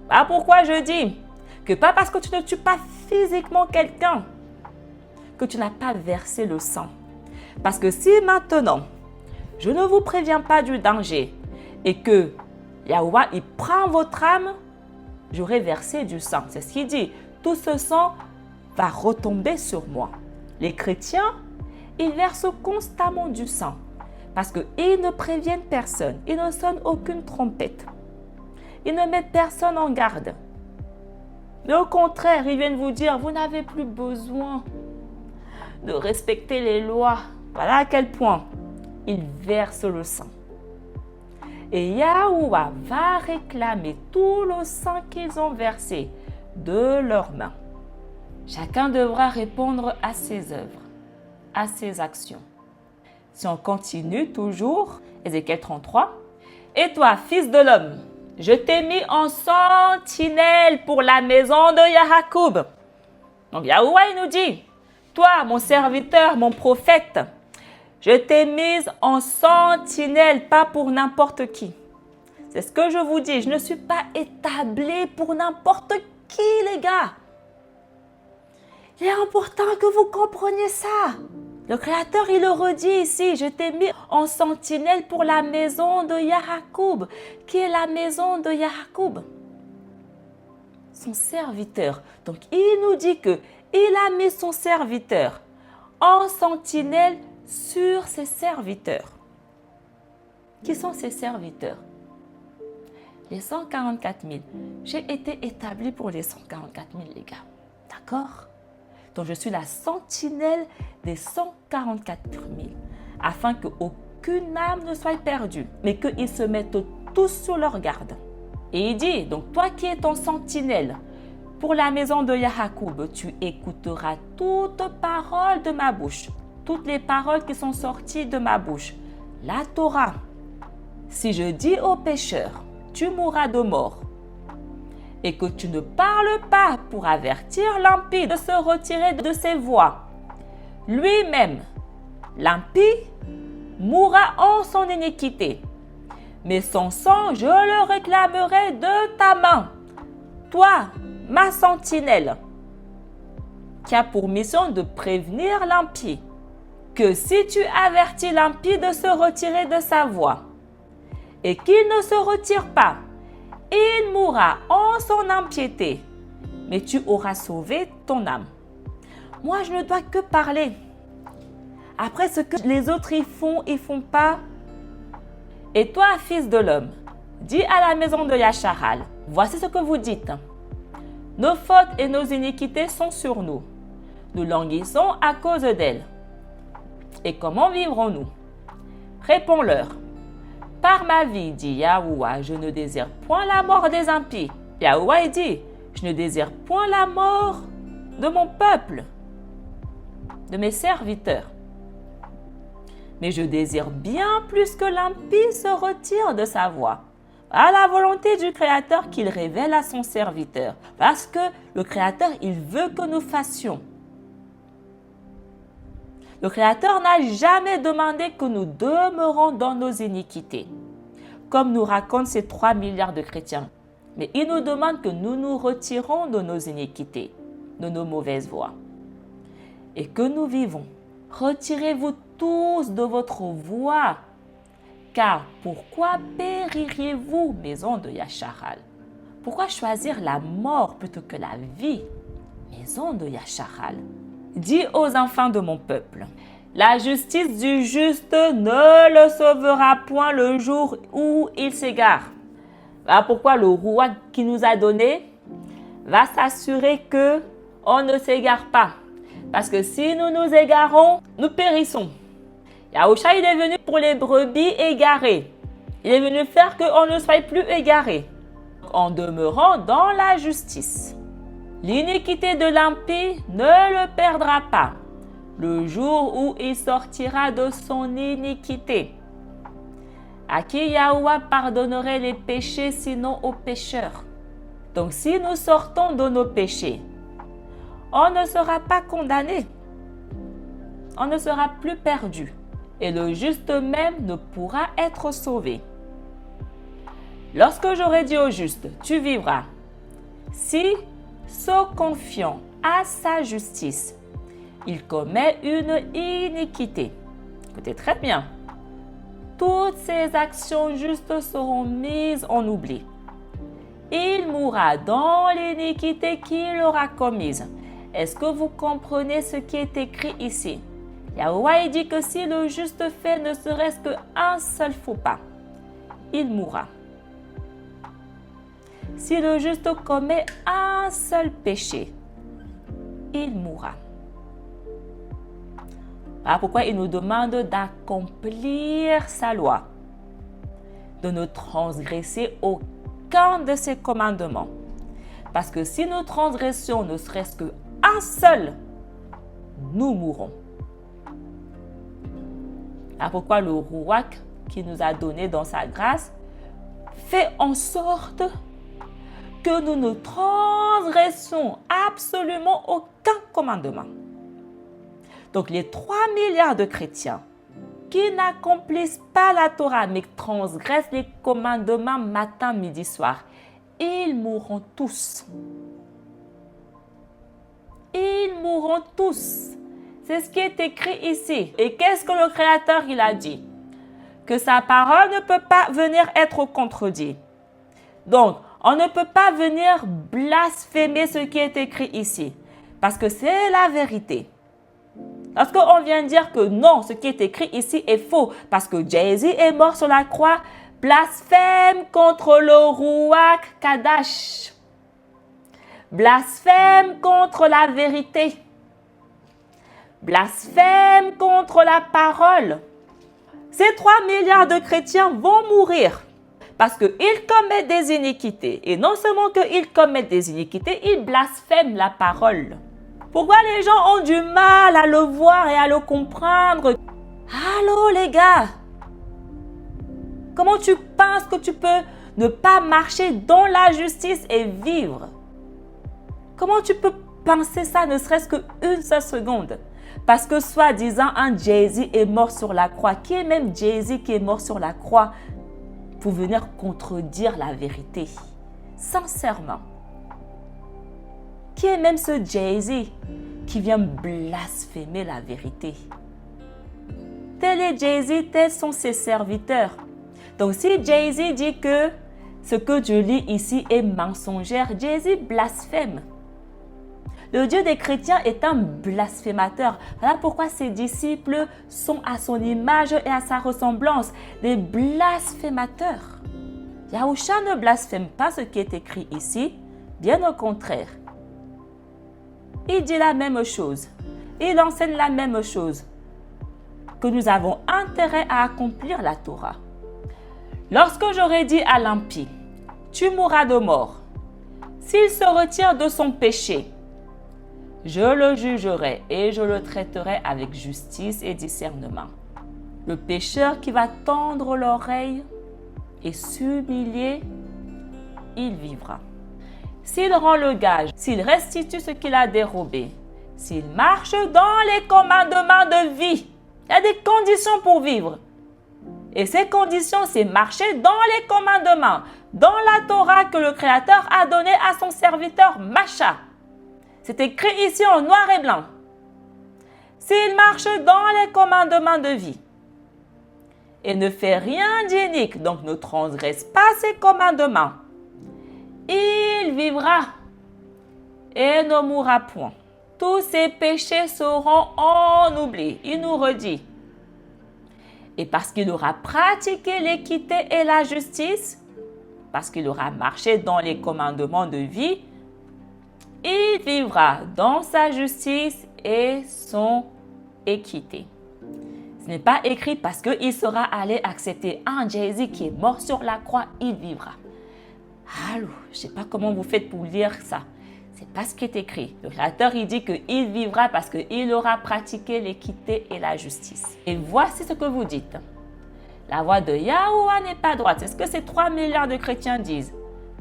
Bah, pourquoi je dis que pas parce que tu ne tues pas physiquement quelqu'un que tu n'as pas versé le sang. Parce que si maintenant, je ne vous préviens pas du danger et que Yahweh, il prend votre âme, j'aurai versé du sang. C'est ce qu'il dit. Tout ce sang va retomber sur moi. Les chrétiens, ils versent constamment du sang parce qu'ils ne préviennent personne. Ils ne sonnent aucune trompette. Ils ne mettent personne en garde. Mais au contraire, ils viennent vous dire, vous n'avez plus besoin de respecter les lois. Voilà à quel point ils versent le sang. Et Yahuwah va réclamer tout le sang qu'ils ont versé de leurs mains. Chacun devra répondre à ses œuvres, à ses actions. Si on continue toujours, Ézéchiel 33, « Et toi, fils de l'homme, je t'ai mis en sentinelle pour la maison de Yahakoub. » Donc Yahuwah il nous dit, « Toi, mon serviteur, mon prophète, je t'ai mise en sentinelle, pas pour n'importe qui. » C'est ce que je vous dis, je ne suis pas établi pour n'importe qui, les gars. Il est important que vous compreniez ça. Le Créateur, il le redit ici, je t'ai mis en sentinelle pour la maison de Yahakoub. Qui est la maison de Yahakoub? Son serviteur. Donc, il nous dit que il a mis son serviteur en sentinelle sur ses serviteurs. Qui sont ses serviteurs? Les 144 000. J'ai été établi pour les 144 000, les gars. D'accord? Donc, je suis la sentinelle des 144 000, afin qu'aucune âme ne soit perdue, mais qu'ils se mettent tous sur leur garde. Et il dit, donc toi qui es ton sentinelle, pour la maison de Yahakoub, tu écouteras toute parole de ma bouche, toutes les paroles qui sont sorties de ma bouche, la Torah. Si je dis aux pécheurs, tu mourras de mort, et que tu ne parles pas pour avertir l'impie de se retirer de ses voies, lui-même, l'impie, mourra en son iniquité. Mais son sang, je le réclamerai de ta main. Toi, ma sentinelle, qui a pour mission de prévenir l'impie, que si tu avertis l'impie de se retirer de sa voie, et qu'il ne se retire pas, il mourra en son impiété, mais tu auras sauvé ton âme. Moi, je ne dois que parler. Après, ce que les autres ils font pas. Et toi, fils de l'homme, dis à la maison de Yasharal, voici ce que vous dites. Nos fautes et nos iniquités sont sur nous. Nous languissons à cause d'elles. Et comment vivrons-nous? Réponds-leur. Par ma vie, dit Yahuwah, je ne désire point la mort des impies. Yahuwah dit, je ne désire point la mort de mon peuple, de mes serviteurs. Mais je désire bien plus que l'impie se retire de sa voie, à la volonté du Créateur qu'il révèle à son serviteur. Parce que le Créateur, il veut que nous fassions. Le Créateur n'a jamais demandé que nous demeurons dans nos iniquités, comme nous racontent ces 3 milliards de chrétiens. Mais il nous demande que nous nous retirons de nos iniquités, de nos mauvaises voies, et que nous vivons. Retirez-vous tous de votre voie, car pourquoi péririez-vous, maison de Yasharal? Pourquoi choisir la mort plutôt que la vie, maison de Yasharal? Dis aux enfants de mon peuple, la justice du juste ne le sauvera point le jour où il s'égare. Voilà pourquoi le roi qui nous a donné va s'assurer que on ne s'égare pas. Parce que si nous nous égarons, nous périssons. Yahusha, il est venu pour les brebis égarées. Il est venu faire qu'on ne soit plus égarés. En demeurant dans la justice. L'iniquité de l'impie ne le perdra pas, le jour où il sortira de son iniquité. À qui Yahuwah pardonnerait les péchés sinon aux pécheurs? Donc si nous sortons de nos péchés, on ne sera pas condamné. On ne sera plus perdu. Et le juste même ne pourra être sauvé. Lorsque j'aurai dit au juste, tu vivras, si, se confiant à sa justice, il commet une iniquité. Écoutez très bien. Toutes ses actions justes seront mises en oubli. Il mourra dans l'iniquité qu'il aura commise. Est-ce que vous comprenez ce qui est écrit ici? Yahuwah dit que si le juste fait ne serait-ce qu'un seul faux pas, il mourra. Si le juste commet un seul péché, il mourra. Voilà pourquoi il nous demande d'accomplir sa loi, de ne transgresser aucun de ses commandements. Parce que si nous transgressions ne serait-ce qu'un seul, nous mourrons. Voilà pourquoi le Ruach qui nous a donné dans sa grâce fait en sorte que nous ne transgressons absolument aucun commandement. Donc les 3 milliards de chrétiens qui n'accomplissent pas la Torah mais transgressent les commandements matin, midi, soir, ils mourront tous. Ils mourront tous. C'est ce qui est écrit ici. Et qu'est-ce que le Créateur il a dit? Que sa parole ne peut pas venir être contredite. Donc, on ne peut pas venir blasphémer ce qui est écrit ici. Parce que c'est la vérité. Lorsqu'on vient dire que non, ce qui est écrit ici est faux, parce que Jésus est mort sur la croix, blasphème contre le Ruach Kadash. Blasphème contre la vérité. Blasphème contre la parole. Ces 3 milliards de chrétiens vont mourir parce qu'ils commettent des iniquités. Et non seulement qu'ils commettent des iniquités, ils blasphèment la parole. Pourquoi les gens ont du mal à le voir et à le comprendre? Allô les gars, comment tu penses que tu peux ne pas marcher dans la justice et vivre? Comment tu peux penser ça ne serait-ce qu'une seule seconde? Parce que soi-disant un Jésus est mort sur la croix. Qui est même Jésus qui est mort sur la croix pour venir contredire la vérité? Sincèrement. Qui est même ce Jésus qui vient blasphémer la vérité? Tel est Jésus, tels sont ses serviteurs. Donc si Jésus dit que ce que je lis ici est mensongère, Jésus blasphème. Le Dieu des chrétiens est un blasphémateur. Voilà pourquoi ses disciples sont à son image et à sa ressemblance, des blasphémateurs. Yahusha ne blasphème pas ce qui est écrit ici, bien au contraire. Il dit la même chose, il enseigne la même chose, que nous avons intérêt à accomplir la Torah. Lorsque j'aurais dit à l'impie, tu mourras de mort, s'il se retire de son péché, je le jugerai et je le traiterai avec justice et discernement. Le pécheur qui va tendre l'oreille et s'humilier, il vivra. S'il rend le gage, s'il restitue ce qu'il a dérobé, s'il marche dans les commandements de vie, il y a des conditions pour vivre. Et ces conditions, c'est marcher dans les commandements, dans la Torah que le Créateur a donnée à son serviteur Macha. C'est écrit ici en noir et blanc. S'il marche dans les commandements de vie et ne fait rien d'inique, donc ne transgresse pas ses commandements, il vivra et ne mourra point. Tous ses péchés seront en oubli. Il nous redit. Et parce qu'il aura pratiqué l'équité et la justice, parce qu'il aura marché dans les commandements de vie, il vivra dans sa justice et son équité. Ce n'est pas écrit parce qu'il sera allé accepter un Jésus qui est mort sur la croix, il vivra. Allô, je ne sais pas comment vous faites pour lire ça. Ce n'est pas ce qui est écrit. Le Créateur, il dit qu'il vivra parce qu'il aura pratiqué l'équité et la justice. Et voici ce que vous dites. La voix de Yahuwah n'est pas droite. C'est ce que ces 3 milliards de chrétiens disent.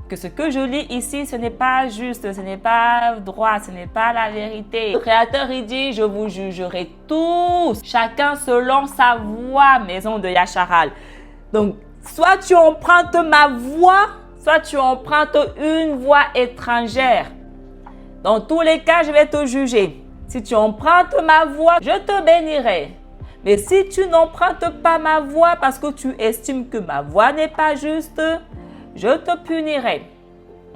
Que ce que je lis ici, ce n'est pas juste, ce n'est pas droit, ce n'est pas la vérité. Le Créateur, il dit, je vous jugerai tous, chacun selon sa voie, maison de Yacharal. Donc, soit tu empruntes ma voie, soit tu empruntes une voie étrangère. Dans tous les cas, je vais te juger. Si tu empruntes ma voie, je te bénirai. Mais si tu n'empruntes pas ma voie parce que tu estimes que ma voie n'est pas juste, je te punirai.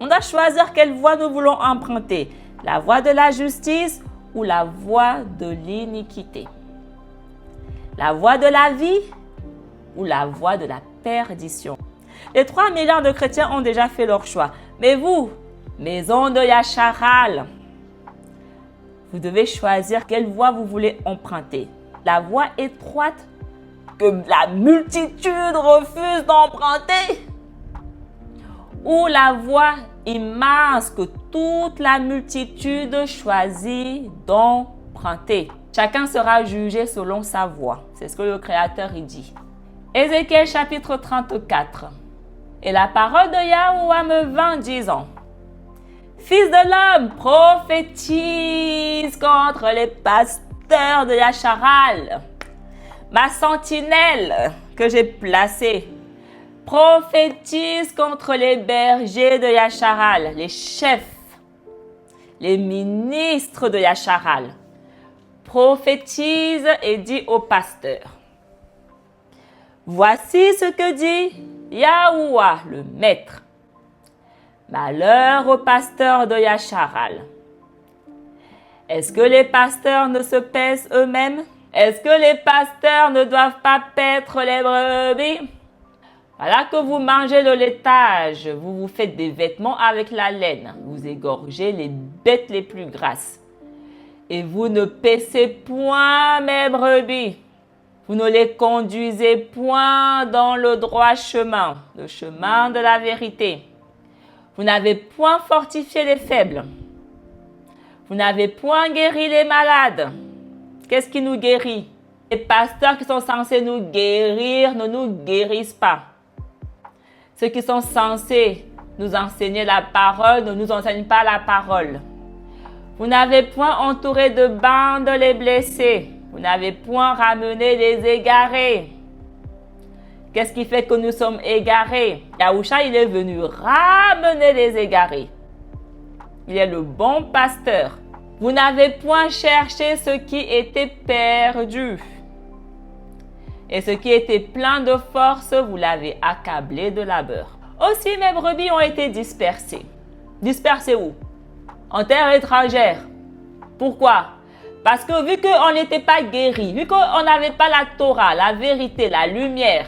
On doit choisir quelle voie nous voulons emprunter. La voie de la justice ou la voie de l'iniquité. La voie de la vie ou la voie de la perdition. Les 3 milliards de chrétiens ont déjà fait leur choix. Mais vous, maison de Yacharal, vous devez choisir quelle voie vous voulez emprunter. La voie étroite que la multitude refuse d'emprunter ou la voie immense que toute la multitude choisit d'emprunter. Chacun sera jugé selon sa voie. C'est ce que le Créateur y dit. Ézéchiel chapitre 34. Et la parole de Yahuwah me vint disant, Fils de l'homme, prophétise contre les pasteurs de Yacharal, ma sentinelle que j'ai placée. Prophétise contre les bergers de Yacharal, les chefs, les ministres de Yacharal. Prophétise et dit aux pasteurs, voici ce que dit Yahuwah, le maître. Malheur aux pasteurs de Yacharal. Est-ce que les pasteurs ne se paissent eux-mêmes? Est-ce que les pasteurs ne doivent pas paître les brebis? Voilà que vous mangez le laitage, vous vous faites des vêtements avec la laine, vous égorgez les bêtes les plus grasses. Et vous ne paissez point mes brebis. Vous ne les conduisez point dans le droit chemin, le chemin de la vérité. Vous n'avez point fortifié les faibles. Vous n'avez point guéri les malades. Qu'est-ce qui nous guérit? Les pasteurs qui sont censés nous guérir ne nous guérissent pas. Ceux qui sont censés nous enseigner la parole ne nous enseignent pas la parole. Vous n'avez point entouré de bandes les blessés. Vous n'avez point ramené les égarés. Qu'est-ce qui fait que nous sommes égarés? Yahusha, il est venu ramener les égarés. Il est le bon pasteur. Vous n'avez point cherché ce qui était perdu. Et ce qui était plein de force, vous l'avez accablé de labeur. Aussi, mes brebis ont été dispersées. Dispersées où? En terre étrangère. Pourquoi? Parce que vu qu'on n'était pas guéris, vu qu'on n'avait pas la Torah, la vérité, la lumière,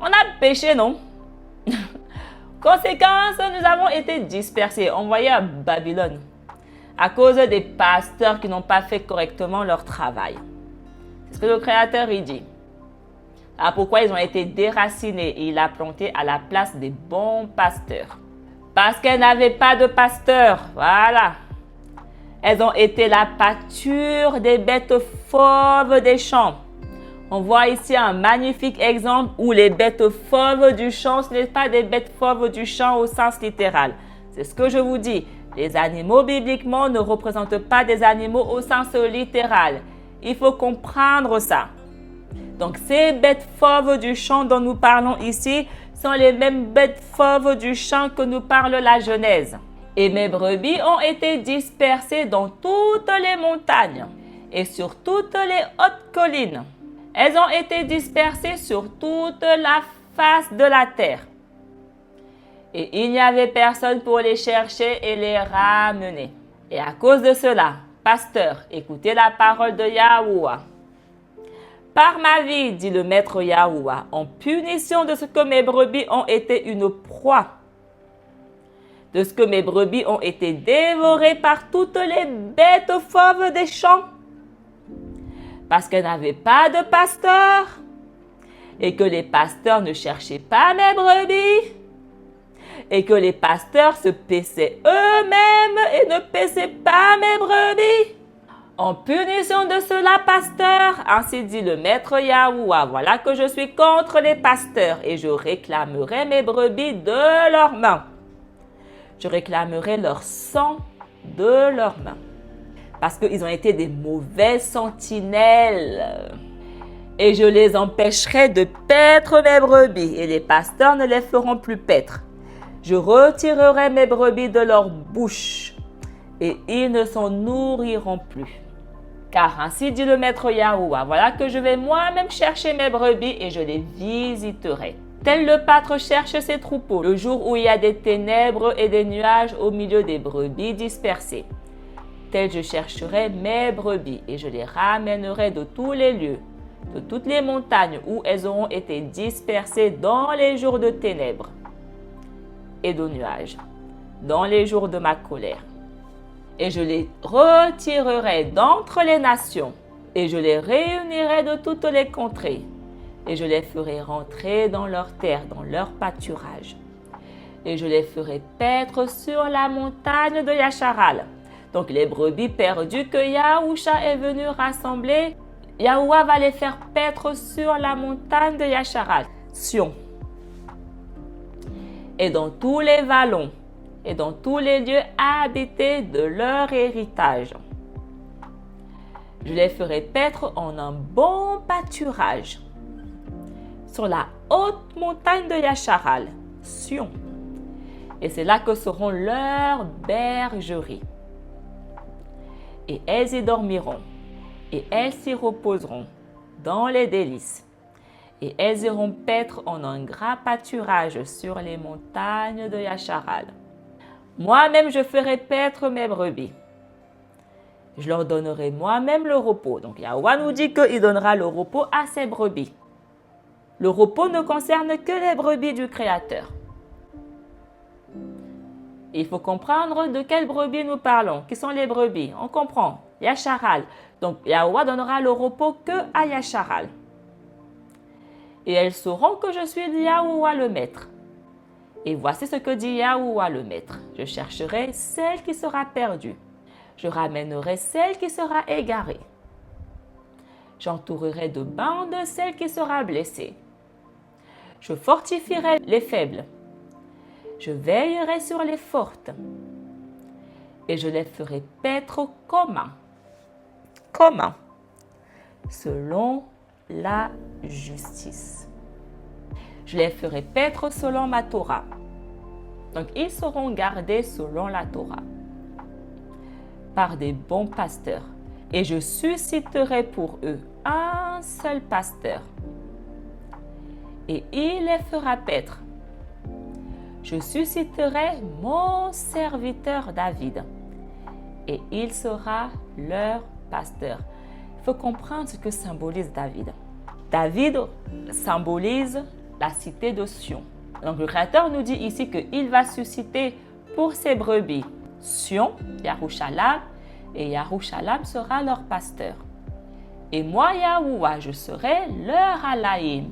on a péché, non? Conséquence, nous avons été dispersés, envoyés à Babylone à cause des pasteurs qui n'ont pas fait correctement leur travail. C'est ce que le Créateur y dit. Ah, pourquoi ils ont été déracinés et il a planté à la place des bons pasteurs. Parce qu'elles n'avaient pas de pasteur. Voilà. Elles ont été la pâture des bêtes fauves des champs. On voit ici un magnifique exemple où les bêtes fauves du champ, ce n'est pas des bêtes fauves du champ au sens littéral. C'est ce que je vous dis. Les animaux bibliquement ne représentent pas des animaux au sens littéral. Il faut comprendre ça. Donc ces bêtes fauves du champ dont nous parlons ici sont les mêmes bêtes fauves du champ que nous parle la Genèse. Et mes brebis ont été dispersées dans toutes les montagnes et sur toutes les hautes collines. Elles ont été dispersées sur toute la face de la terre. Et il n'y avait personne pour les chercher et les ramener. Et à cause de cela, pasteur, écoutez la parole de Yahuwah. Par ma vie, dit le maître Yahuwah, en punition de ce que mes brebis ont été une proie, de ce que mes brebis ont été dévorées par toutes les bêtes fauves des champs, parce qu'elles n'avaient pas de pasteur, et que les pasteurs ne cherchaient pas mes brebis, et que les pasteurs se paissaient eux-mêmes et ne paissaient pas mes brebis. En punition de cela, pasteur, ainsi dit le maître Yahuwah, voilà que je suis contre les pasteurs et je réclamerai mes brebis de leurs mains. Je réclamerai leur sang de leurs mains. Parce qu'ils ont été des mauvais sentinelles. Et je les empêcherai de paître mes brebis et les pasteurs ne les feront plus paître. Je retirerai mes brebis de leur bouche et ils ne s'en nourriront plus. Car ainsi dit le maître Yahuwah, voilà que je vais moi-même chercher mes brebis et je les visiterai. Tel le pâtre cherche ses troupeaux, le jour où il y a des ténèbres et des nuages au milieu des brebis dispersées. Tel je chercherai mes brebis et je les ramènerai de tous les lieux, de toutes les montagnes où elles auront été dispersées dans les jours de ténèbres et de nuages. dans les jours de ma colère. Et je les retirerai d'entre les nations, et je les réunirai de toutes les contrées, et je les ferai rentrer dans leur terre, dans leur pâturage. Et je les ferai paître sur la montagne de Yacharal. Donc les brebis perdues que Yahusha est venu rassembler, Yahuwah va les faire paître sur la montagne de Yacharal, Sion. Et dans tous les vallons, et dans tous les lieux habités de leur héritage. Je les ferai paître en un bon pâturage sur la haute montagne de Yacharal, Sion. Et c'est là que seront leurs bergeries. Et elles y dormiront, et elles s'y reposeront dans les délices. Et elles iront paître en un grand pâturage sur les montagnes de Yacharal. Moi-même, je ferai paître mes brebis. Je leur donnerai moi-même le repos. Donc, Yahuwah nous dit qu'il donnera le repos à ses brebis. Le repos ne concerne que les brebis du Créateur. Il faut comprendre de quelles brebis nous parlons. Qui sont les brebis? On comprend. Yacharal. Donc, Yahuwah donnera le repos que à Yacharal. Et elles sauront que je suis Yahuwah le Maître. Et voici ce que dit Yahuwah le Maître. Je chercherai celle qui sera perdue. Je ramènerai celle qui sera égarée. J'entourerai de bandes celle qui sera blessée. Je fortifierai les faibles. Je veillerai sur les fortes. Et je les ferai paître comment? Comment? Selon la justice. Je les ferai paître selon ma Torah. Donc, ils seront gardés selon la Torah par des bons pasteurs. Et je susciterai pour eux un seul pasteur. Et il les fera paître. Je susciterai mon serviteur David. Et il sera leur pasteur. Il faut comprendre ce que symbolise David. David symbolise la cité de Sion. Donc le Créateur nous dit ici qu'il va susciter pour ses brebis Sion, Yarushalam, et Yarushalam sera leur pasteur. Et moi, Yahuwah, je serai leur Alaïm.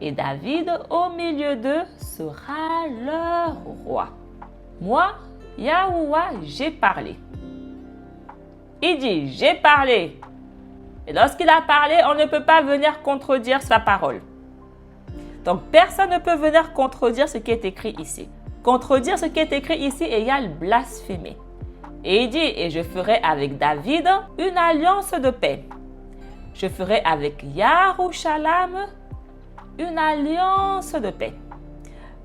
Et David, au milieu d'eux, sera leur roi. Moi, Yahuwah, j'ai parlé. Il dit, j'ai parlé. Et lorsqu'il a parlé, on ne peut pas venir contredire sa parole. Donc, personne ne peut venir contredire ce qui est écrit ici. Contredire ce qui est écrit ici égale blasphémer. Et il dit, et je ferai avec David une alliance de paix. Je ferai avec Yarushalam une alliance de paix.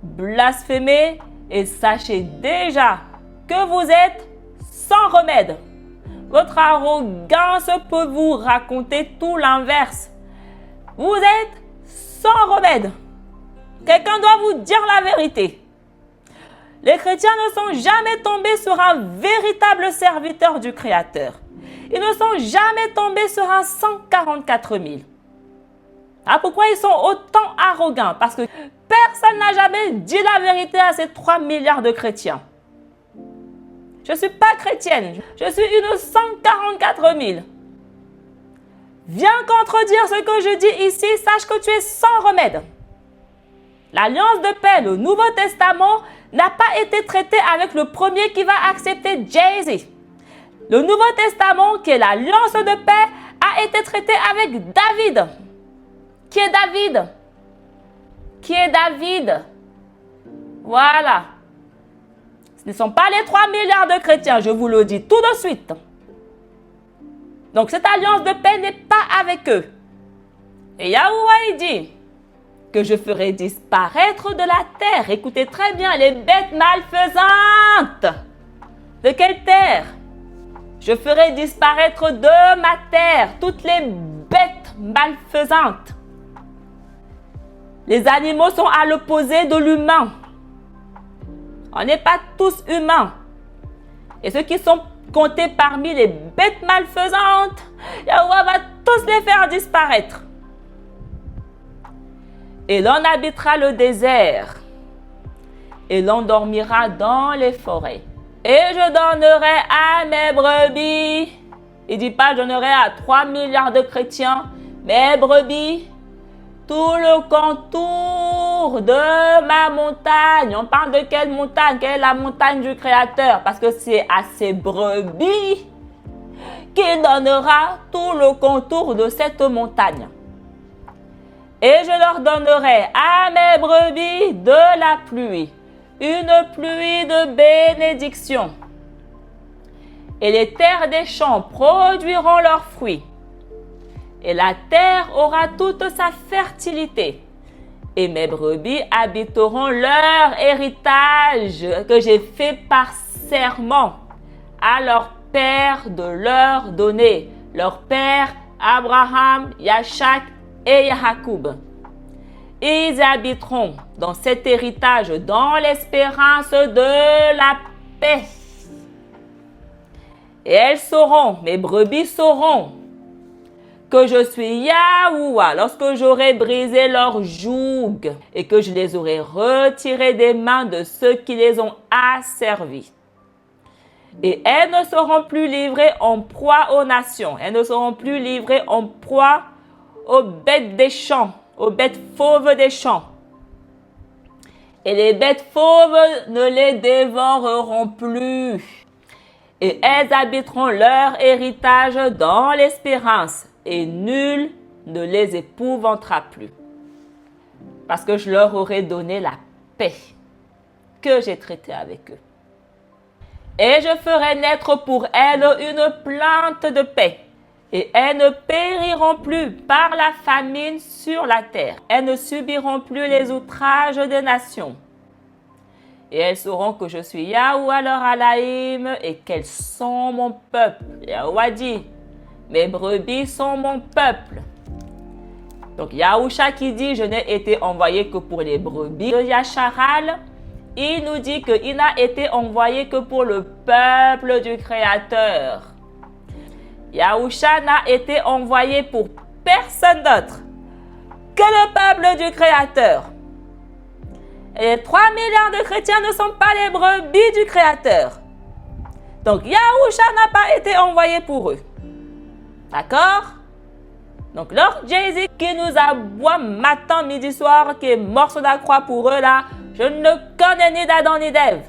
Blasphémez et sachez déjà que vous êtes sans remède. Votre arrogance peut vous raconter tout l'inverse. Vous êtes sans remède. Quelqu'un doit vous dire la vérité. Les chrétiens ne sont jamais tombés sur un véritable serviteur du Créateur. Ils ne sont jamais tombés sur un 144 000. Ah, pourquoi ils sont autant arrogants? Parce que personne n'a jamais dit la vérité à ces 3 milliards de chrétiens. Je ne suis pas chrétienne. Je suis une 144 000. Viens contredire ce que je dis ici. Sache que tu es sans remède. L'alliance de paix, le Nouveau Testament, n'a pas été traité avec le premier qui va accepter Jésus. Le Nouveau Testament, qui est l'alliance de paix, a été traité avec David. Qui est David? Qui est David? Voilà. Ce ne sont pas les 3 milliards de chrétiens, je vous le dis tout de suite. Donc cette alliance de paix n'est pas avec eux. Et Yahuwah dit que je ferai disparaître de la terre. Écoutez très bien, les bêtes malfaisantes. De quelle terre? Je ferai disparaître de ma terre toutes les bêtes malfaisantes. Les animaux sont à l'opposé de l'humain. On n'est pas tous humains. Et ceux qui sont comptés parmi les bêtes malfaisantes, Yahuwah va tous les faire disparaître. Et l'on habitera le désert. et l'endormira dans les forêts. Et je donnerai à mes brebis, il ne dit pas je donnerai à 3 milliards de chrétiens, mes brebis, tout le contour de ma montagne. On parle de quelle montagne? Quelle est la montagne du Créateur? Parce que c'est à ses brebis qu'il donnera tout le contour de cette montagne. Et je leur donnerai à mes brebis de la pluie, une pluie de bénédiction. Et les terres des champs produiront leurs fruits. Et la terre aura toute sa fertilité. Et mes brebis habiteront leur héritage que j'ai fait par serment à leur père de leur donner. Leur père Abraham, Yachak et Jacob. Ils habiteront dans cet héritage dans l'espérance de la paix. Et elles sauront, mes brebis sauront, que je suis Yahuwah lorsque j'aurai brisé leur joug et que je les aurai retirés des mains de ceux qui les ont asservis. Et elles ne seront plus livrées en proie aux nations. Elles ne seront plus livrées en proie aux bêtes des champs, aux bêtes fauves des champs. Et les bêtes fauves ne les dévoreront plus. Et elles habiteront leur héritage dans l'espérance, et nul ne les épouvantera plus. Parce que je leur aurai donné la paix que j'ai traitée avec eux. Et je ferai naître pour elles une plante de paix. Et elles ne périront plus par la famine sur la terre. Elles ne subiront plus les outrages des nations. Et elles sauront que je suis Yahuwah leur Alaïm et qu'elles sont mon peuple. Yahuwah dit, mes brebis sont mon peuple. Donc Yahusha qui dit, je n'ai été envoyé que pour les brebis de Yacharal, il nous dit qu'il n'a été envoyé que pour le peuple du Créateur. Yahusha n'a été envoyé pour personne d'autre que le peuple du Créateur. Et les 3 milliards de chrétiens ne sont pas les brebis du Créateur. Donc Yahusha n'a pas été envoyé pour eux. D'accord? Donc Lord Jésus qui nous aboie matin, midi, soir, qui est mort sur la croix pour eux là, je ne connais ni d'Adam ni d'Ève.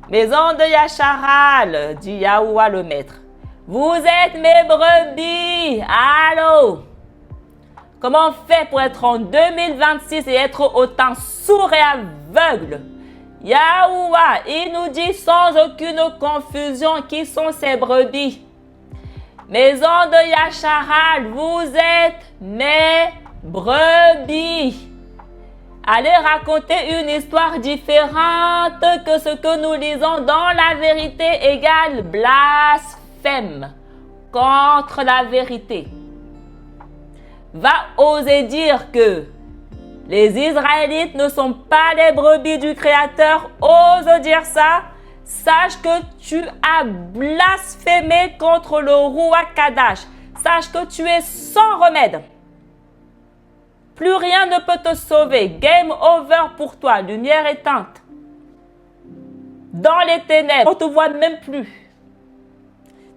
Maison de Yacharal, dit Yahuwah le Maître. Vous êtes mes brebis. Allô? Comment on fait pour être en 2026 et être autant sourd et aveugle? Yahuwah, il nous dit sans aucune confusion qui sont ces brebis. Maison de Yacharal, vous êtes mes brebis. Allez raconter une histoire différente que ce que nous lisons dans la vérité égale blasphème contre la vérité. Va oser dire que les Israélites ne sont pas les brebis du Créateur. Ose dire ça. Sache que tu as blasphémé contre le Roi Kadash. Sache que tu es sans remède. Plus rien ne peut te sauver. Game over pour toi. Lumière éteinte. Dans les ténèbres. On ne te voit même plus.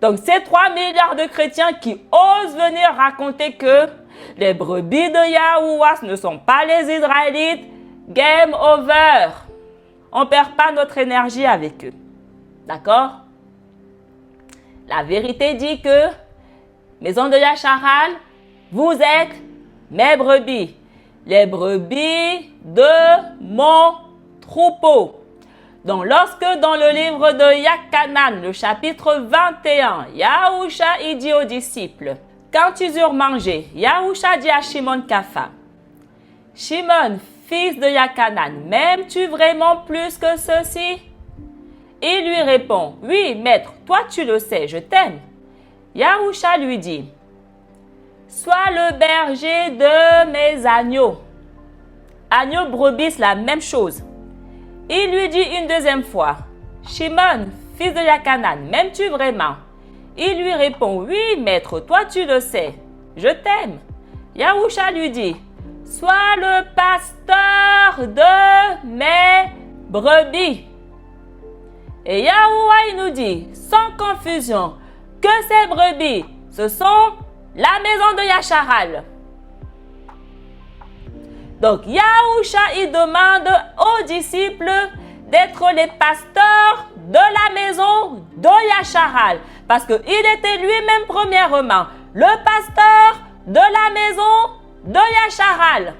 Donc, ces 3 milliards de chrétiens qui osent venir raconter que les brebis de Yahuwah ne sont pas les Israélites. Game over. On ne perd pas notre énergie avec eux. D'accord? La vérité dit que, maison de Yacharal, vous êtes mes brebis, les brebis de mon troupeau. Donc, lorsque dans le livre de Yakanan, le chapitre 21, Yahusha il dit aux disciples, quand ils eurent mangé, Yahusha dit à Shimon Kapha, Shimon, fils de Yakanan, m'aimes-tu vraiment plus que ceci? Il lui répond, oui, maître, toi tu le sais, je t'aime. Yahusha lui dit, sois le berger de mes agneaux. Agneaux, brebis, la même chose. Il lui dit une deuxième fois, Shimon, fils de Yakanan, m'aimes-tu vraiment? Il lui répond, oui, maître, toi tu le sais, je t'aime. Yahusha lui dit, sois le pasteur de mes brebis. Et Yahuwah il nous dit, sans confusion, que ces brebis, ce sont la maison de Yacharal. Donc, Yahusha, il demande aux disciples d'être les pasteurs de la maison de Yacharal. Parce qu'il était lui-même, premièrement, le pasteur de la maison de Yacharal.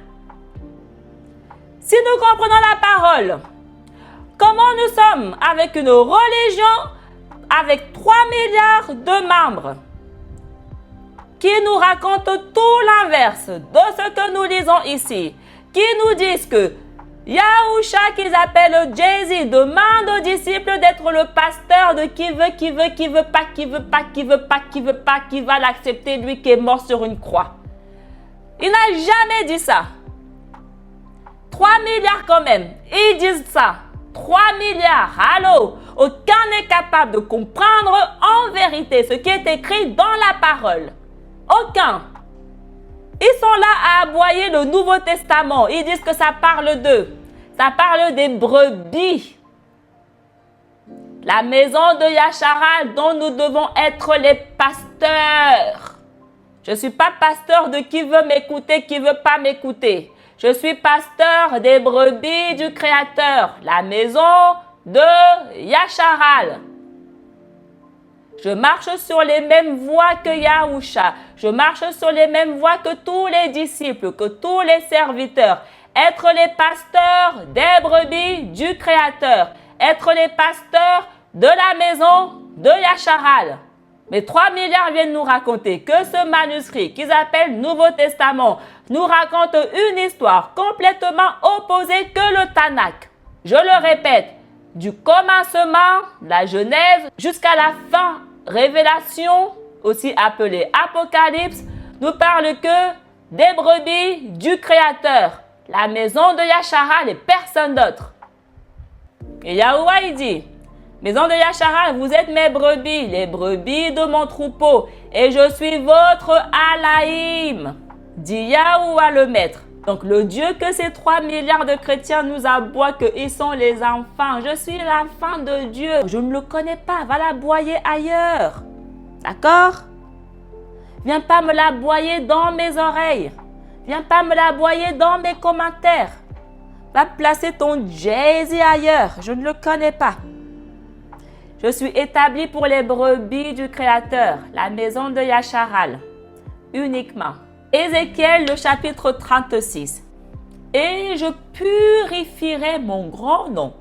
Si nous comprenons la parole, comment nous sommes avec une religion avec 3 milliards de membres qui nous racontent tout l'inverse de ce que nous lisons ici, qui nous disent que Yahusha, qu'ils appellent Jésus, demande aux disciples d'être le pasteur de qui veut pas, qui va l'accepter, lui qui est mort sur une croix. Il n'a jamais dit ça. 3 milliards quand même, ils disent ça. 3 milliards, allô? Aucun n'est capable de comprendre en vérité ce qui est écrit dans la parole. Aucun. Ils sont là à aboyer le Nouveau Testament. Ils disent que ça parle d'eux. Ça parle des brebis. La maison de Yacharal dont nous devons être les pasteurs. Je ne suis pas pasteur de qui veut m'écouter, qui ne veut pas m'écouter. Je suis pasteur des brebis du Créateur. La maison de Yacharal. Je marche sur les mêmes voies que Yahusha. Je marche sur les mêmes voies que tous les disciples, que tous les serviteurs. Être les pasteurs des brebis du Créateur. Être les pasteurs de la maison de Yacharal. Mais 3 milliards viennent nous raconter que ce manuscrit qu'ils appellent Nouveau Testament nous raconte une histoire complètement opposée que le Tanakh. Je le répète, du commencement, la Genèse, jusqu'à la fin, Révélation, aussi appelée Apocalypse, nous parle que des brebis du Créateur, la maison de Yacharal et personne d'autre. Et Yahuwah il dit, maison de Yacharal, vous êtes mes brebis, les brebis de mon troupeau, et je suis votre Alaïm, dit Yahuwah le Maître. Donc le Dieu que ces 3 milliards de chrétiens nous aboient qu'ils sont les enfants. Je suis l'enfant de Dieu. Je ne le connais pas. Va l'aboyer ailleurs. D'accord? Viens pas me l'aboyer dans mes oreilles. Viens pas me l'aboyer dans mes commentaires. Va placer ton Jésus ailleurs. Je ne le connais pas. Je suis établi pour les brebis du Créateur, la maison de Yacharal, uniquement. Ézéchiel, le chapitre 36. Et je purifierai mon grand nom,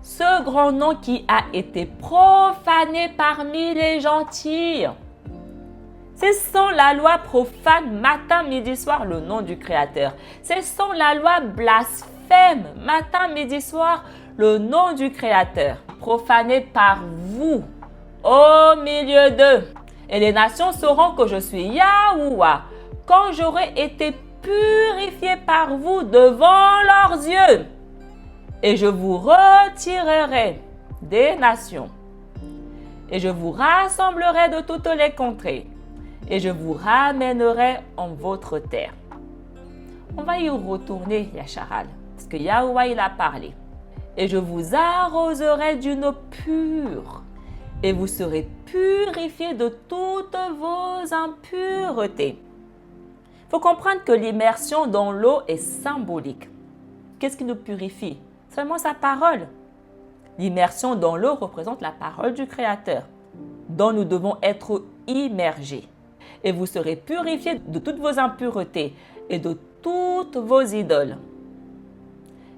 ce grand nom qui a été profané parmi les gentils. C'est sans la loi profane, matin, midi, soir, le nom du Créateur. C'est sans la loi blasphème, matin, midi, soir, le nom du Créateur. Profané par vous, au milieu d'eux. Et les nations sauront que je suis Yahuwah, quand j'aurai été purifié par vous devant leurs yeux. Et je vous retirerai des nations. Et je vous rassemblerai de toutes les contrées. Et je vous ramènerai en votre terre. On va y retourner, Yacharal, parce que Yahuwah il a parlé. Et je vous arroserai d'une eau pure. Et vous serez purifiés de toutes vos impuretés. Il faut comprendre que l'immersion dans l'eau est symbolique. Qu'est-ce qui nous purifie? Seulement sa parole. L'immersion dans l'eau représente la parole du Créateur, dont nous devons être immergés. Et vous serez purifiés de toutes vos impuretés et de toutes vos idoles.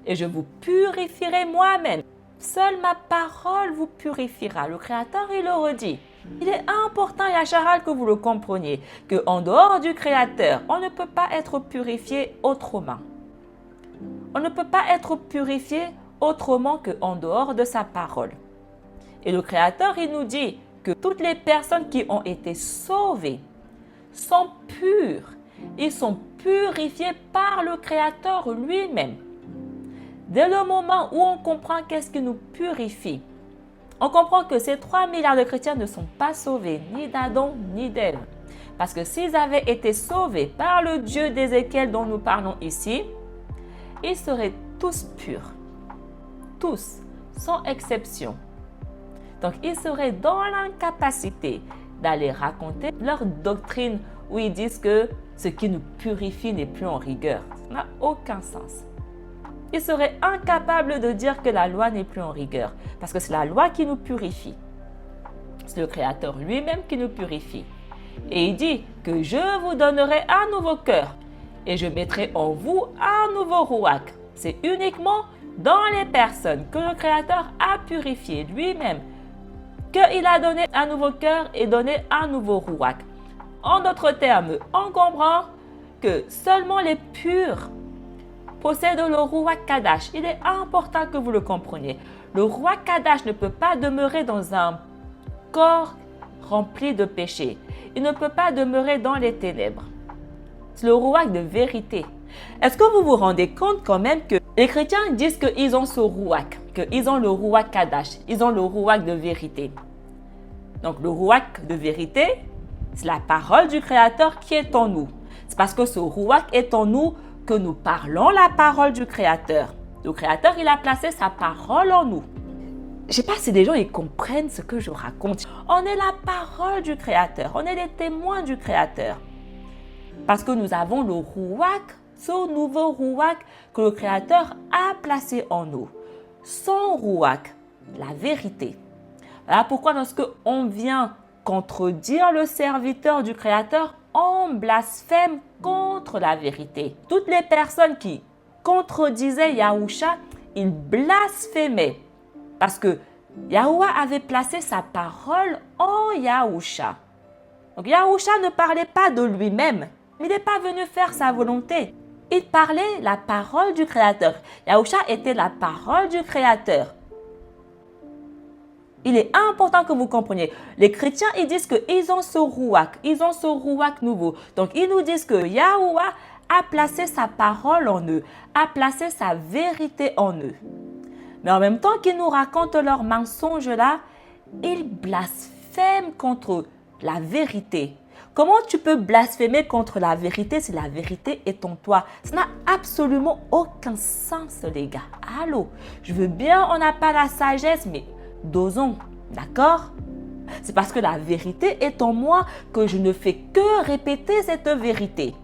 Et je vous purifierai moi-même. Seule ma parole vous purifiera. Le Créateur, il le redit. Il est important, Yacharal, que vous le compreniez, qu'en dehors du Créateur, on ne peut pas être purifié autrement. On ne peut pas être purifié autrement qu'en dehors de sa parole. Et le Créateur, il nous dit que toutes les personnes qui ont été sauvées sont pures. Ils sont purifiés par le Créateur lui-même. Dès le moment où on comprend qu'est-ce qui nous purifie, on comprend que ces 3 milliards de chrétiens ne sont pas sauvés, ni d'Adam, ni d'Ève. Parce que s'ils avaient été sauvés par le Dieu d'Ézéchiel dont nous parlons ici, ils seraient tous purs. tous, sans exception. Donc, ils seraient dans l'incapacité d'aller raconter leur doctrine où ils disent que ce qui nous purifie n'est plus en rigueur. Ça n'a aucun sens. Ils seraient incapables de dire que la loi n'est plus en rigueur parce que c'est la loi qui nous purifie. C'est le Créateur lui-même qui nous purifie. Et il dit que je vous donnerai un nouveau cœur et je mettrai en vous un nouveau rouac. C'est uniquement dans les personnes que le Créateur a purifié lui-même qu'il a donné un nouveau cœur et donné un nouveau rouac. En d'autres termes, on comprend que seulement les purs possèdent le rouac Kadash. Il est important que vous le compreniez. Le rouac Kadash ne peut pas demeurer dans un corps rempli de péché. Il ne peut pas demeurer dans les ténèbres. C'est le rouac de vérité. Est-ce que vous vous rendez compte quand même que les chrétiens disent qu'ils ont ce rouac, qu'ils ont le rouac Kadash, ils ont le rouac de vérité. Donc le rouac de vérité, c'est la parole du Créateur qui est en nous. C'est parce que ce rouac est en nous que nous parlons la parole du Créateur. Le Créateur, il a placé sa parole en nous. Je ne sais pas si les gens ils comprennent ce que je raconte. On est la parole du Créateur. On est les témoins du Créateur. Parce que nous avons le rouac, ce nouveau rouac que le Créateur a placé en nous. Son rouac, la vérité. Voilà pourquoi lorsque on vient contredire le serviteur du Créateur, on blasphème contre la vérité. Toutes les personnes qui contredisaient Yahusha, ils blasphémaient. Parce que Yahuwah avait placé sa parole en Yahusha. Donc Yahusha ne parlait pas de lui-même. Il n'est pas venu faire sa volonté. Il parlait la parole du Créateur. Yahusha était la parole du Créateur. Il est important que vous compreniez. Les chrétiens, ils disent qu'ils ont ce rouac nouveau. Donc, ils nous disent que Yahuwah a placé sa parole en eux, a placé sa vérité en eux. Mais en même temps qu'ils nous racontent leurs mensonges là, ils blasphèment contre la vérité. Comment tu peux blasphémer contre la vérité si la vérité est en toi? Ça n'a absolument aucun sens, les gars. Allô? Je veux bien, on n'a pas la sagesse, mais dosons, d'accord? C'est parce que la vérité est en moi que je ne fais que répéter cette vérité.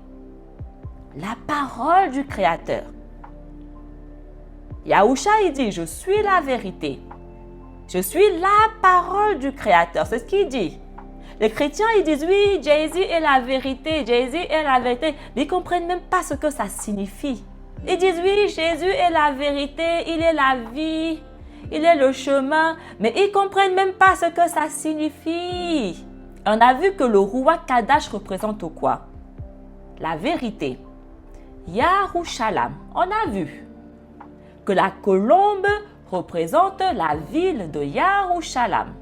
La parole du Créateur. Yahusha, il dit, je suis la vérité. Je suis la parole du Créateur. C'est ce qu'il dit. Les chrétiens, ils disent, oui, Jésus est la vérité, Jésus est la vérité. Mais ils ne comprennent même pas ce que ça signifie. Ils disent, oui, Jésus est la vérité, il est la vie, il est le chemin. Mais ils ne comprennent même pas ce que ça signifie. On a vu que le rouac Kadash représente quoi? La vérité. Yarushalam. On a vu que la colombe représente la ville de Yarushalam.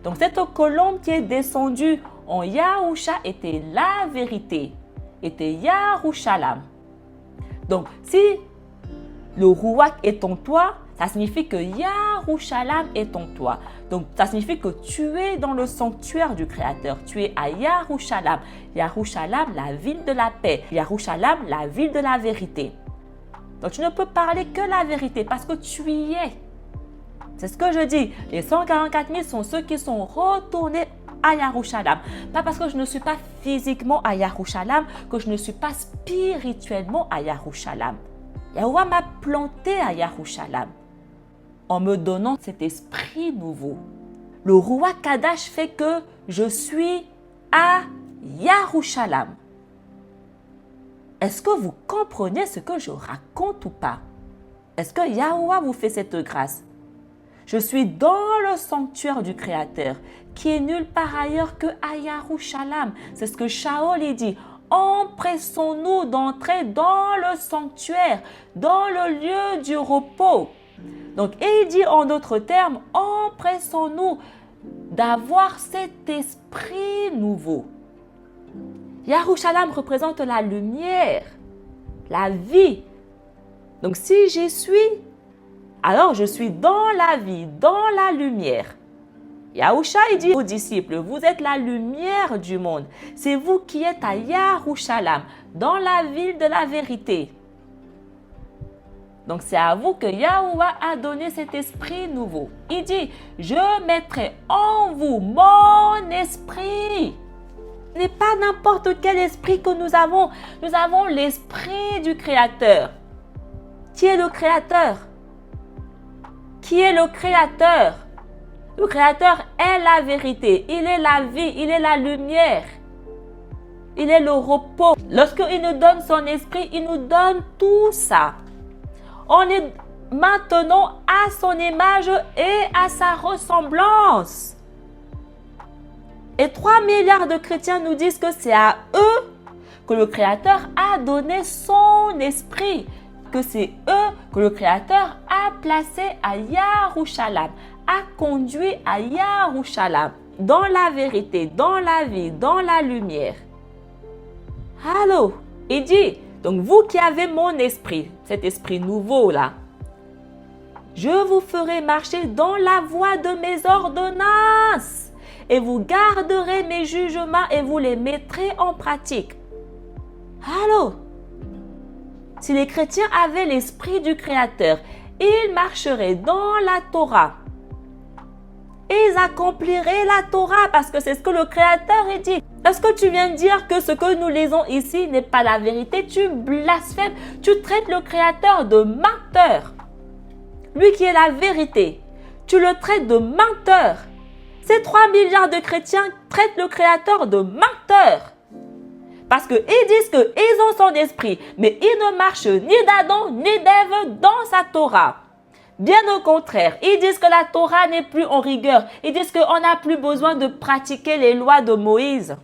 Donc cette colombe qui est descendue en Yahusha était la vérité, était Yarushalam. Donc si le rouac est en toi, ça signifie que Yarushalam est en toi. Donc ça signifie que tu es dans le sanctuaire du Créateur. Tu es à Yarushalam. Yarushalam, la ville de la paix. Yarushalam, la ville de la vérité. Donc tu ne peux parler que la vérité parce que tu y es. C'est ce que je dis. Les 144 000 sont ceux qui sont retournés à Yarushalam. Pas parce que je ne suis pas physiquement à Yarushalam que je ne suis pas spirituellement à Yarushalam. Yahuwah m'a planté à Yarushalam en me donnant cet esprit nouveau. Le rouac Kadash fait que je suis à Yarushalam. Est-ce que vous comprenez ce que je raconte ou pas? Est-ce que Yahuwah vous fait cette grâce? Je suis dans le sanctuaire du Créateur, qui est nulle part ailleurs que à Yarushalam. C'est ce que Shaol dit. Empressons-nous d'entrer dans le sanctuaire, dans le lieu du repos. Donc, et il dit en d'autres termes, empressons-nous d'avoir cet esprit nouveau. Yarushalam représente la lumière, la vie. Donc, si j'y suis, alors je suis dans la vie, dans la lumière. Yahusha, il dit aux disciples, vous êtes la lumière du monde. C'est vous qui êtes à Yarushalam, dans la ville de la vérité. Donc c'est à vous que Yahuwah a donné cet esprit nouveau. Il dit, je mettrai en vous mon esprit. Ce n'est pas n'importe quel esprit que nous avons. Nous avons l'esprit du Créateur. Qui est le Créateur? Qui est le Créateur? Le Créateur est la vérité. Il est la vie. Il est la lumière. Il est le repos. Lorsqu'il nous donne son esprit, il nous donne tout ça. On est maintenant à son image et à sa ressemblance. Et 3 milliards de chrétiens nous disent que c'est à eux que le Créateur a donné son esprit. Que c'est eux que le Créateur a placé à Yarushalayim, a conduit à Yarushalayim, dans la vérité, dans la vie, dans la lumière. Allô, il dit, donc vous qui avez mon esprit, cet esprit nouveau là, je vous ferai marcher dans la voie de mes ordonnances et vous garderez mes jugements et vous les mettrez en pratique. Allô, si les chrétiens avaient l'esprit du Créateur, ils marcheraient dans la Torah. Ils accompliraient la Torah parce que c'est ce que le Créateur a dit. Est-ce que tu viens de dire que ce que nous lisons ici n'est pas la vérité? Tu blasphèmes, tu traites le Créateur de menteur. Lui qui est la vérité, tu le traites de menteur. Ces 3 milliards de chrétiens traitent le Créateur de menteur. Parce qu'ils disent qu'ils ont son esprit, mais ils ne marchent ni d'Adam ni d'Ève dans sa Torah. Bien au contraire, ils disent que la Torah n'est plus en rigueur. Ils disent qu'on n'a plus besoin de pratiquer les lois de Moïse.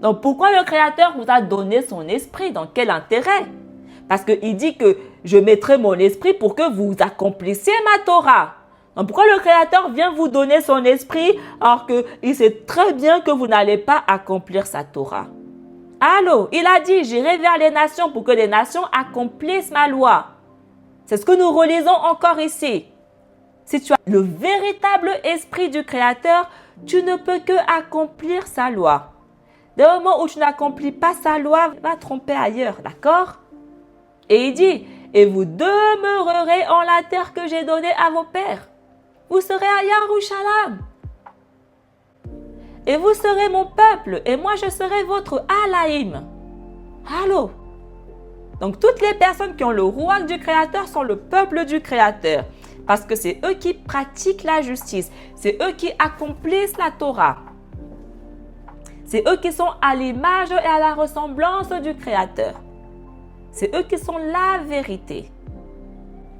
Donc pourquoi le Créateur vous a donné son esprit? Dans quel intérêt? Parce qu'il dit que je mettrai mon esprit pour que vous accomplissiez ma Torah. Donc pourquoi le Créateur vient vous donner son esprit alors qu'il sait très bien que vous n'allez pas accomplir sa Torah? Allô, il a dit, j'irai vers les nations pour que les nations accomplissent ma loi. C'est ce que nous relisons encore ici. Si tu as le véritable esprit du Créateur, tu ne peux que accomplir sa loi. Dès le moment où tu n'accomplis pas sa loi, va tromper ailleurs, d'accord? Et il dit, et vous demeurerez en la terre que j'ai donnée à vos pères. Vous serez à Yarushalayim. Et vous serez mon peuple, et moi je serai votre Alaïm. Allô? Donc toutes les personnes qui ont le roi du Créateur sont le peuple du Créateur. Parce que c'est eux qui pratiquent la justice. C'est eux qui accomplissent la Torah. C'est eux qui sont à l'image et à la ressemblance du Créateur. C'est eux qui sont la vérité.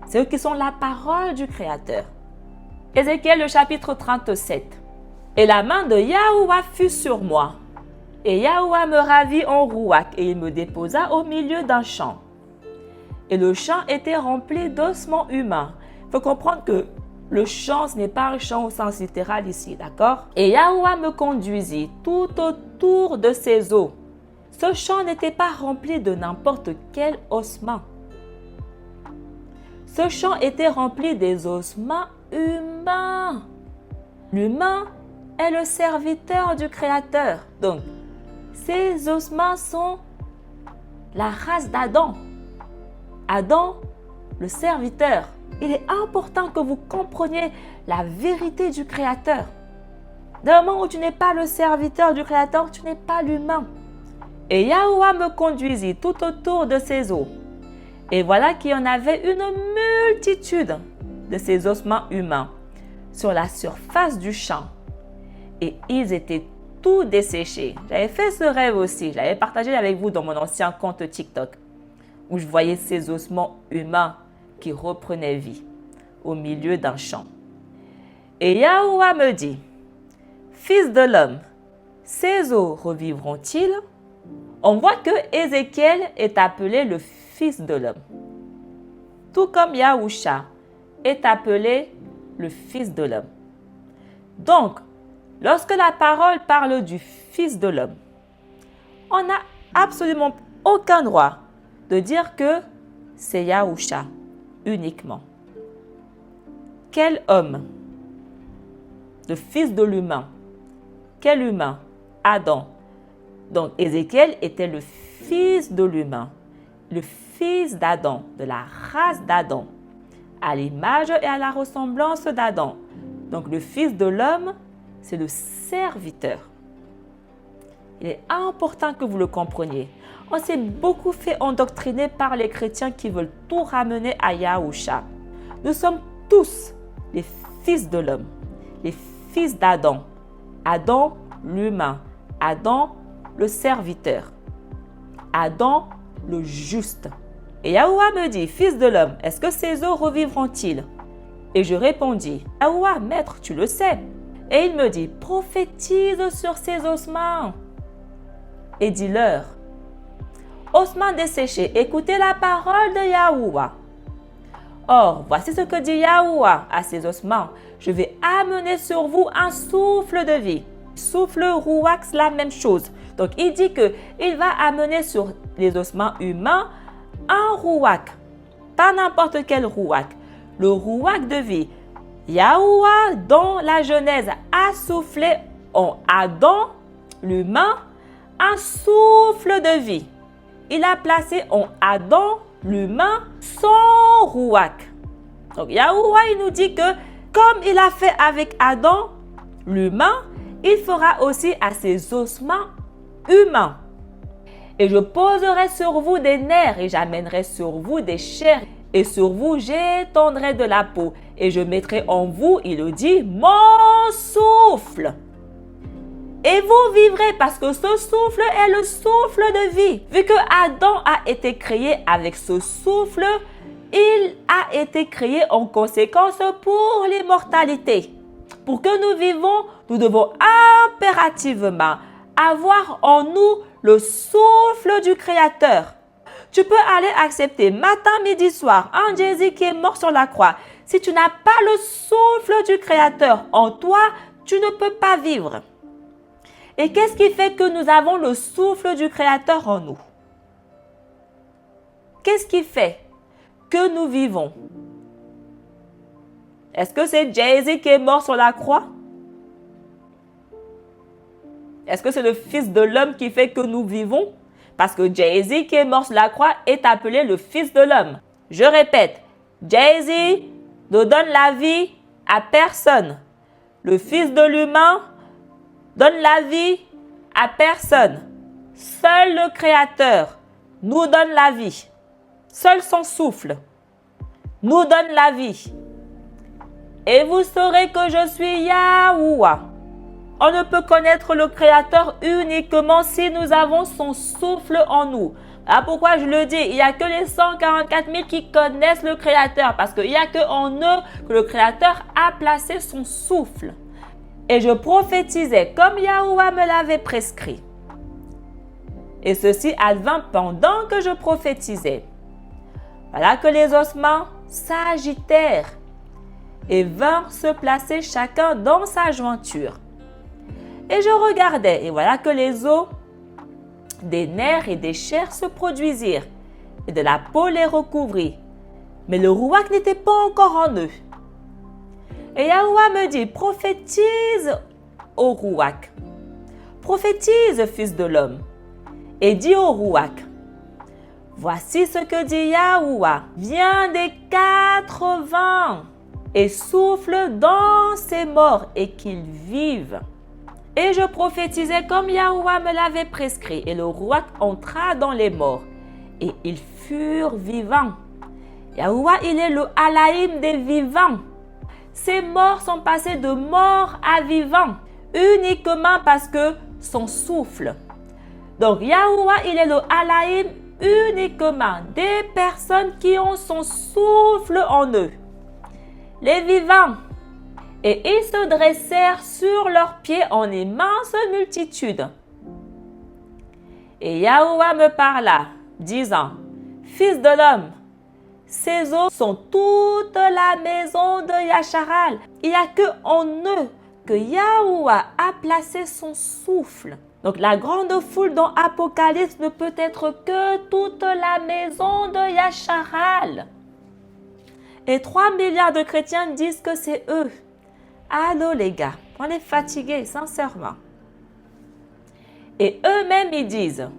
C'est eux qui sont la parole du Créateur. Ézéchiel, le chapitre 37. Et la main de Yahuwah fut sur moi. Et Yahuwah me ravit en rouac et il me déposa au milieu d'un champ. Et le champ était rempli d'ossements humains. Il faut comprendre que le champ, ce n'est pas un champ au sens littéral ici, d'accord? Et Yahuwah me conduisit tout autour de ses os. Ce champ n'était pas rempli de n'importe quel ossement. Ce champ était rempli des ossements humains. L'humain est le serviteur du Créateur. Donc, ces ossements sont la race d'Adam. Adam, le serviteur. Il est important que vous compreniez la vérité du Créateur. D'un moment où tu n'es pas le serviteur du Créateur, tu n'es pas l'humain. Et Yahuwah me conduisit tout autour de ses os. Et voilà qu'il y en avait une multitude de ces ossements humains sur la surface du champ. Et ils étaient tous desséchés. J'avais fait ce rêve aussi. Je l'avais partagé avec vous dans mon ancien compte TikTok, où je voyais ces ossements humains qui reprenaient vie au milieu d'un champ. Et Yahuwah me dit, « Fils de l'homme, ces os revivront-ils » On voit que Ézéchiel est appelé le Fils de l'homme. Tout comme Yahusha est appelé le Fils de l'homme. Donc, lorsque la parole parle du Fils de l'homme, on n'a absolument aucun droit de dire que c'est Yahusha uniquement. Quel homme? Le Fils de l'humain. Quel humain? Adam. Donc, Ézéchiel était le fils de l'humain. le fils d'Adam, de la race d'Adam, à l'image et à la ressemblance d'Adam. Donc le fils de l'homme, c'est le serviteur. Il est important que vous le compreniez. On s'est beaucoup fait endoctriner par les chrétiens qui veulent tout ramener à Yahusha. Nous sommes tous les fils de l'homme, les fils d'Adam. Adam, l'humain. Adam, le serviteur. Adam, le juste. Et Yahuwah me dit, fils de l'homme, est-ce que ces os revivront-ils? Et je répondis, Yahuwah, maître, tu le sais. Et il me dit, prophétise sur ces ossements. Et dis-leur, ossements desséchés, écoutez la parole de Yahuwah. Or, voici ce que dit Yahuwah à ces ossements. Je vais amener sur vous un souffle de vie. Souffle, rouak, c'est la même chose. Donc, il dit qu'il va amener sur les ossements humains un rouak. Pas n'importe quel rouak. Le rouak de vie. Yahuwah, dans la Genèse, a soufflé en Adam, l'humain, un souffle de vie. Il a placé en Adam, l'humain, son rouak. Donc, Yahuwah, il nous dit que comme il a fait avec Adam, l'humain, il fera aussi à ses ossements humains. Et je poserai sur vous des nerfs et j'amènerai sur vous des chairs. Et sur vous, j'étendrai de la peau. Et je mettrai en vous, il le dit, mon souffle. Et vous vivrez parce que ce souffle est le souffle de vie. Vu que Adam a été créé avec ce souffle, il a été créé en conséquence pour l'immortalité. Pour que nous vivons, nous devons impérativement avoir en nous le souffle du Créateur. Tu peux aller accepter matin, midi, soir un Jésus qui est mort sur la croix. Si tu n'as pas le souffle du Créateur en toi, tu ne peux pas vivre. Et qu'est-ce qui fait que nous avons le souffle du Créateur en nous? Qu'est-ce qui fait que nous vivons? Est-ce que c'est Jésus qui est mort sur la croix? Est-ce que c'est le Fils de l'homme qui fait que nous vivons? Parce que Jésus qui est mort sur la croix est appelé le Fils de l'homme. Je répète, Jésus ne donne la vie à personne. Le Fils de l'humain donne la vie à personne. Seul le Créateur nous donne la vie. Seul son souffle nous donne la vie. Et vous saurez que je suis Yahuwah. On ne peut connaître le Créateur uniquement si nous avons son souffle en nous. Voilà pourquoi je le dis, il n'y a que les 144 000 qui connaissent le Créateur. Parce qu'il n'y a qu'en eux que le Créateur a placé son souffle. Et je prophétisais comme Yahuwah me l'avait prescrit. Et ceci advint pendant que je prophétisais. Voilà que les ossements s'agitèrent et vinrent se placer chacun dans sa jointure. Et je regardais, et voilà que les os, des nerfs et des chairs se produisirent, et de la peau les recouvrit. Mais le rouak n'était pas encore en eux. Et Yahuwah me dit, prophétise au rouak. Prophétise, fils de l'homme. Et dis au rouak, voici ce que dit Yahuwah, viens des 4 vents et souffle dans ces morts et qu'ils vivent. Et je prophétisais comme Yahuwah me l'avait prescrit. Et le rouak entra dans les morts. Et ils furent vivants. Yahuwah, il est le Alaïm des vivants. Ces morts sont passés de morts à vivants. Uniquement parce que son souffle. Donc Yahuwah, il est le Alaïm uniquement des personnes qui ont son souffle en eux. Les vivants. Et ils se dressèrent sur leurs pieds en immense multitude. Et Yahuwah me parla, disant, Fils de l'homme, ces eaux sont toute la maison de Yasharal. Il n'y a que en eux que Yahuwah a placé son souffle. Donc la grande foule dans Apocalypse ne peut être que toute la maison de Yasharal. Et 3 milliards de chrétiens disent que c'est eux. Allô les gars, on est fatigués, sincèrement. Et eux-mêmes, ils disent,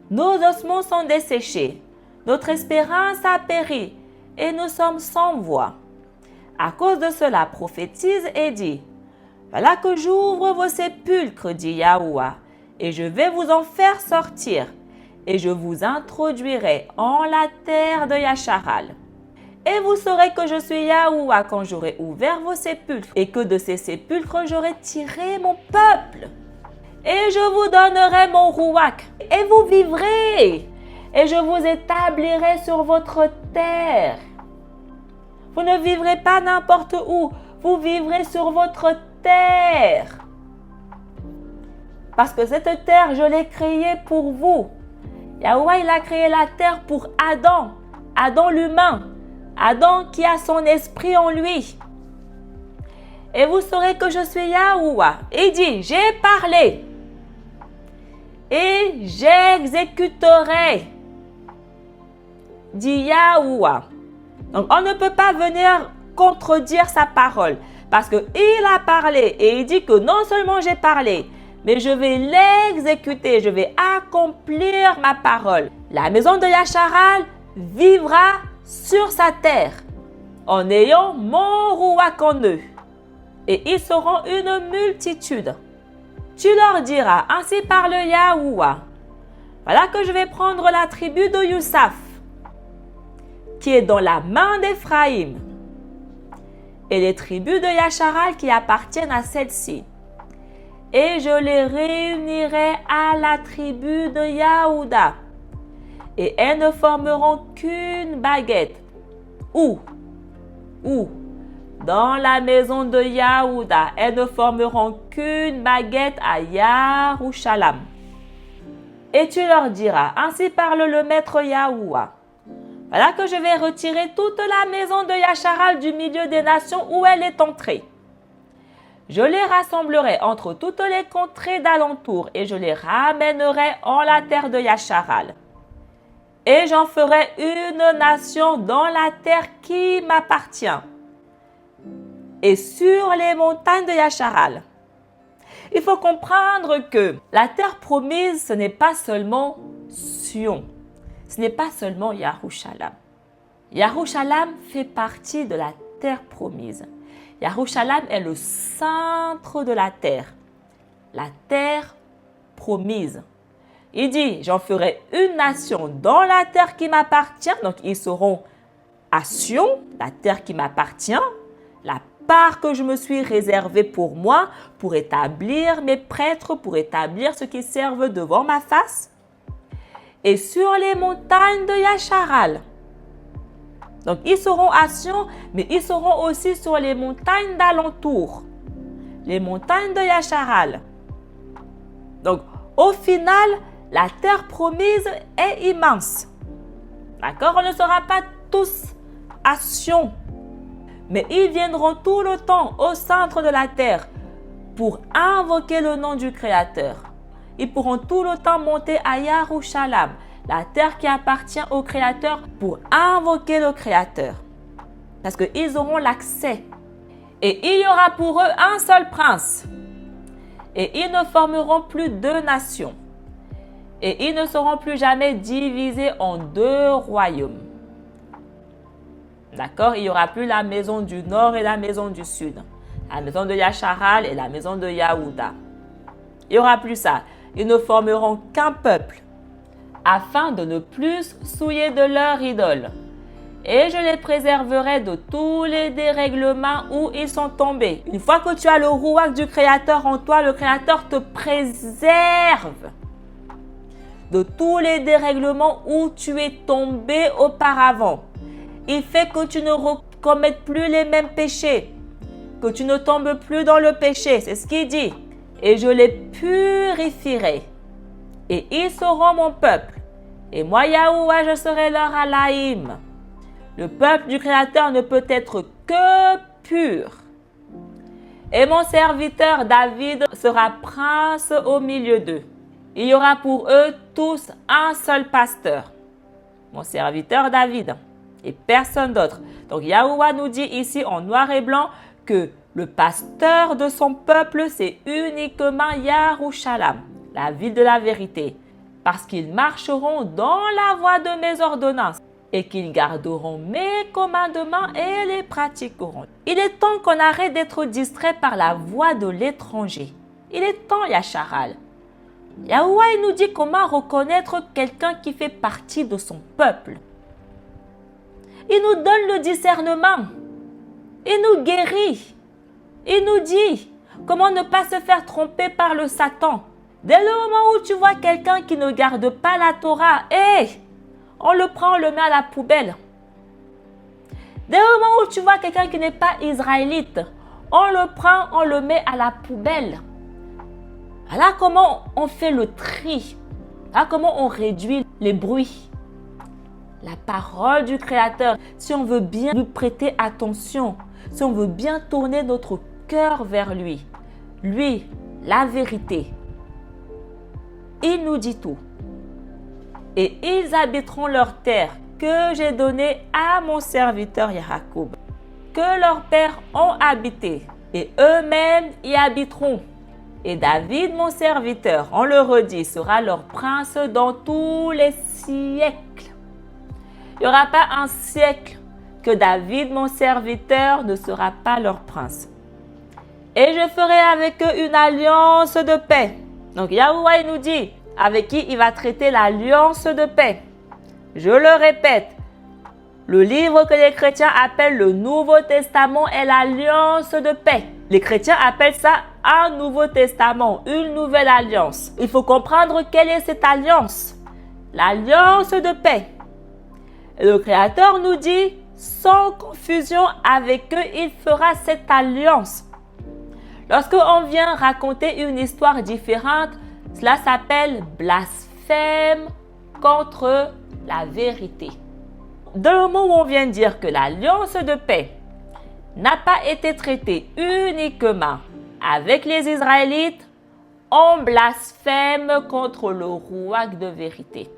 nos ossements sont desséchés, Notre espérance a péri et nous sommes sans voix. À cause de cela, prophétise et dis, voilà que j'ouvre vos sépulcres, dit Yahuwah, et je vais vous en faire sortir, et je vous introduirai en la terre de Yasharal. Et vous saurez que je suis Yahuwah quand j'aurai ouvert vos sépulcres, et que de ces sépulcres j'aurai tiré mon peuple. Et je vous donnerai mon rouak, et vous vivrez, et je vous établirai sur votre terre. Vous ne vivrez pas n'importe où, vous vivrez sur votre terre. Parce que cette terre, je l'ai créée pour vous. Yahuwah, il a créé la terre pour Adam, Adam l'humain, Adam qui a son esprit en lui. Et vous saurez que je suis Yahuwah. Il dit, j'ai parlé et j'exécuterai, dit Yahuwah. Donc, on ne peut pas venir contredire sa parole parce qu'il a parlé et il dit que non seulement j'ai parlé, mais je vais l'exécuter, je vais accomplir ma parole. La maison de Yasharal vivra sur sa terre en ayant mon rouak en eux et ils seront une multitude. Tu leur diras, ainsi parle Yahuwah, voilà que je vais prendre la tribu de Youssaf qui est dans la main d'Éphraïm et les tribus de Yasharal qui appartiennent à celle-ci. Et je les réunirai à la tribu de Yahuda et elles ne formeront qu'une baguette. Où dans la maison de Yahuda, elles ne formeront qu'une baguette à Yarushalam. Et tu leur diras, ainsi parle le maître Yahuwah. Voilà que je vais retirer toute la maison de Yasharal du milieu des nations où elle est entrée. Je les rassemblerai entre toutes les contrées d'alentour et je les ramènerai en la terre de Yasharal. Et j'en ferai une nation dans la terre qui m'appartient et sur les montagnes de Yasharal. Il faut comprendre que la terre promise, ce n'est pas seulement Sion. Ce n'est pas seulement Yarushalam. Yarushalam fait partie de la terre promise. Yarushalam est le centre de la terre promise. Il dit, j'en ferai une nation dans la terre qui m'appartient. Donc, ils seront à Sion, la terre qui m'appartient, la part que je me suis réservée pour moi, pour établir mes prêtres, pour établir ceux qui servent devant ma face. Et sur les montagnes de Yasharal. Donc, ils seront à Sion, mais ils seront aussi sur les montagnes d'alentour. Les montagnes de Yasharal. Donc, au final, la terre promise est immense. D'accord? On ne sera pas tous à Sion. Mais ils viendront tout le temps au centre de la terre pour invoquer le nom du Créateur. Ils pourront tout le temps monter à Yarushalam, la terre qui appartient au Créateur, pour invoquer le Créateur. Parce qu'ils auront l'accès. Et il y aura pour eux un seul prince. Et ils ne formeront plus deux nations. Et ils ne seront plus jamais divisés en deux royaumes. D'accord? Il n'y aura plus la maison du nord et la maison du sud. La maison de Yasharal et la maison de Yahuda. Il n'y aura plus ça. Ils ne formeront qu'un peuple, afin de ne plus souiller de leur idole. Et je les préserverai de tous les dérèglements où ils sont tombés. Une fois que tu as le rouak du Créateur en toi, le Créateur te préserve de tous les dérèglements où tu es tombé auparavant. Il fait que tu ne commettes plus les mêmes péchés, que tu ne tombes plus dans le péché. C'est ce qu'il dit. Et je les purifierai. Et ils seront mon peuple. Et moi, Yahuwah, je serai leur Alaïm. Le peuple du Créateur ne peut être que pur. Et mon serviteur David sera prince au milieu d'eux. Il y aura pour eux tous un seul pasteur. Mon serviteur David et personne d'autre. Donc Yahuwah nous dit ici en noir et blanc que le pasteur de son peuple, c'est uniquement Yarushalam, la ville de la vérité. parce qu'ils marcheront dans la voie de mes ordonnances et qu'ils garderont mes commandements et les pratiqueront. Il est temps qu'on arrête d'être distrait par la voix de l'étranger. Il est temps, Yacharal. Yahweh nous dit comment reconnaître quelqu'un qui fait partie de son peuple. Il nous donne le discernement. Il nous guérit. Il nous dit comment ne pas se faire tromper par le Satan. Dès le moment où tu vois quelqu'un qui ne garde pas la Torah, on le prend, on le met à la poubelle. Dès le moment où tu vois quelqu'un qui n'est pas israélite, on le prend, on le met à la poubelle. Voilà comment on fait le tri. Voilà comment on réduit les bruits. La parole du Créateur, si on veut bien lui prêter attention, si on veut bien tourner notre cœur vers lui, la vérité, il nous dit tout. Et ils habiteront leur terre que j'ai donnée à mon serviteur Jacob, que leurs pères ont habité, et eux-mêmes y habiteront. Et David, mon serviteur, on le redit, sera leur prince dans tous les siècles. Il n'y aura pas un siècle que David, mon serviteur, ne sera pas leur prince. Et je ferai avec eux une alliance de paix. Donc Yahweh nous dit avec qui il va traiter l'alliance de paix. Je le répète, le livre que les chrétiens appellent le Nouveau Testament est l'alliance de paix. Les chrétiens appellent ça un Nouveau Testament, une nouvelle alliance. Il faut comprendre quelle est cette alliance. L'alliance de paix. Et le Créateur nous dit, sans confusion avec eux, il fera cette alliance. Lorsqu'on vient raconter une histoire différente, cela s'appelle blasphème contre la vérité. Dans le moment où on vient dire que l'alliance de paix n'a pas été traitée uniquement avec les Israélites, on blasphème contre le rouag de vérité.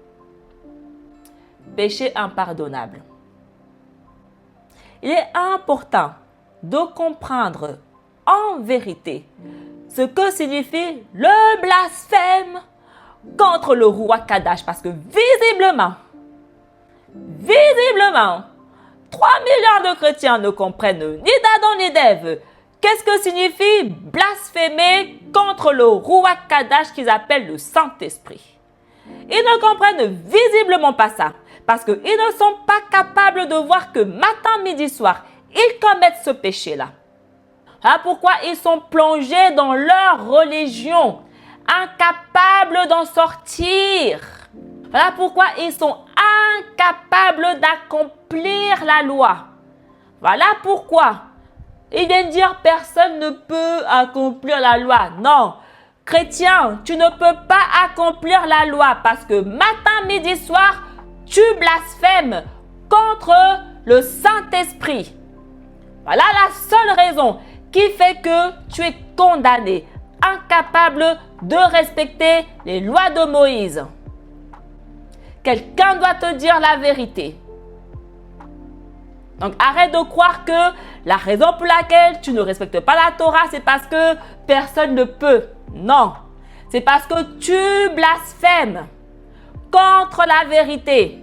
Péché impardonnable. Il est important de comprendre en vérité ce que signifie le blasphème contre le roi Kadash. Parce que visiblement, 3 milliards de chrétiens ne comprennent ni d'Adam ni d'Ève. Qu'est-ce que signifie blasphémer contre le roi Kadash qu'ils appellent le Saint-Esprit? Ils ne comprennent visiblement pas ça. Parce qu'ils ne sont pas capables de voir que matin, midi, soir, ils commettent ce péché-là. Voilà pourquoi ils sont plongés dans leur religion, incapables d'en sortir. Voilà pourquoi ils sont incapables d'accomplir la loi. Voilà pourquoi ils viennent dire personne ne peut accomplir la loi. Non, chrétien, tu ne peux pas accomplir la loi parce que matin, midi, soir, tu blasphèmes contre le Saint-Esprit. Voilà la seule raison qui fait que tu es condamné, incapable de respecter les lois de Moïse. Quelqu'un doit te dire la vérité. Donc arrête de croire que la raison pour laquelle tu ne respectes pas la Torah, c'est parce que personne ne peut. Non, c'est parce que tu blasphèmes contre la vérité.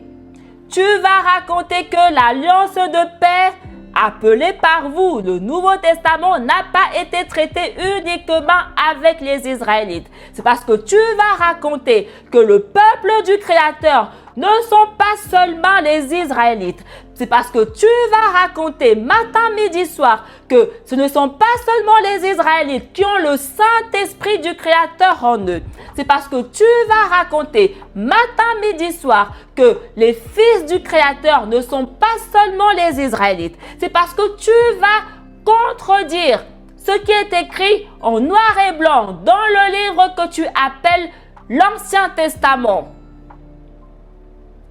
Tu vas raconter que l'alliance de paix appelée par vous, le Nouveau Testament, n'a pas été traité uniquement avec les Israélites. C'est parce que tu vas raconter que le peuple du Créateur ne sont pas seulement les Israélites. C'est parce que tu vas raconter matin, midi, soir que ce ne sont pas seulement les Israélites qui ont le Saint-Esprit du Créateur en eux. C'est parce que tu vas raconter matin, midi, soir que les fils du Créateur ne sont pas seulement les Israélites. C'est parce que tu vas contredire ce qui est écrit en noir et blanc dans le livre que tu appelles l'Ancien Testament.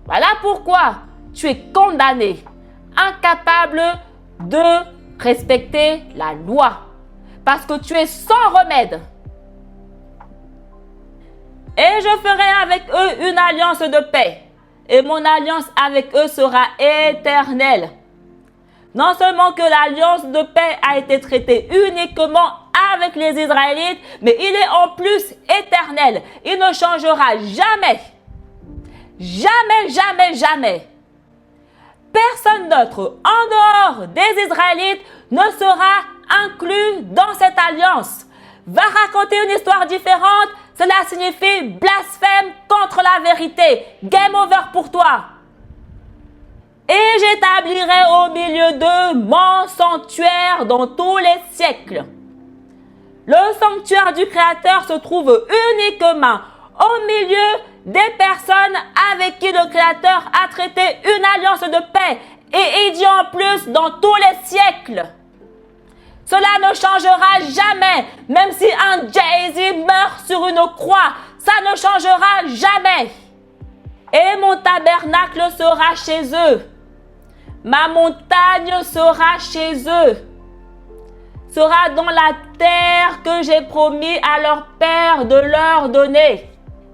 Voilà pourquoi tu es condamné, incapable de respecter la loi, parce que tu es sans remède. Et je ferai avec eux une alliance de paix, et mon alliance avec eux sera éternelle. Non seulement que l'alliance de paix a été traitée uniquement avec les Israélites, mais il est en plus éternel. Il ne changera jamais. Jamais, jamais, jamais. Personne d'autre en dehors des Israélites ne sera inclus dans cette alliance. Va raconter une histoire différente, cela signifie blasphème contre la vérité. Game over pour toi. Et j'établirai au milieu d'eux mon sanctuaire dans tous les siècles. Le sanctuaire du Créateur se trouve uniquement au milieu des personnes avec qui le Créateur a traité une alliance de paix. Et il dit en plus dans tous les siècles. Cela ne changera jamais, même si un Jay-Z meurt sur une croix, ça ne changera jamais. Et mon tabernacle sera chez eux. Ma montagne sera chez eux. Sera dans la terre que j'ai promis à leur père de leur donner.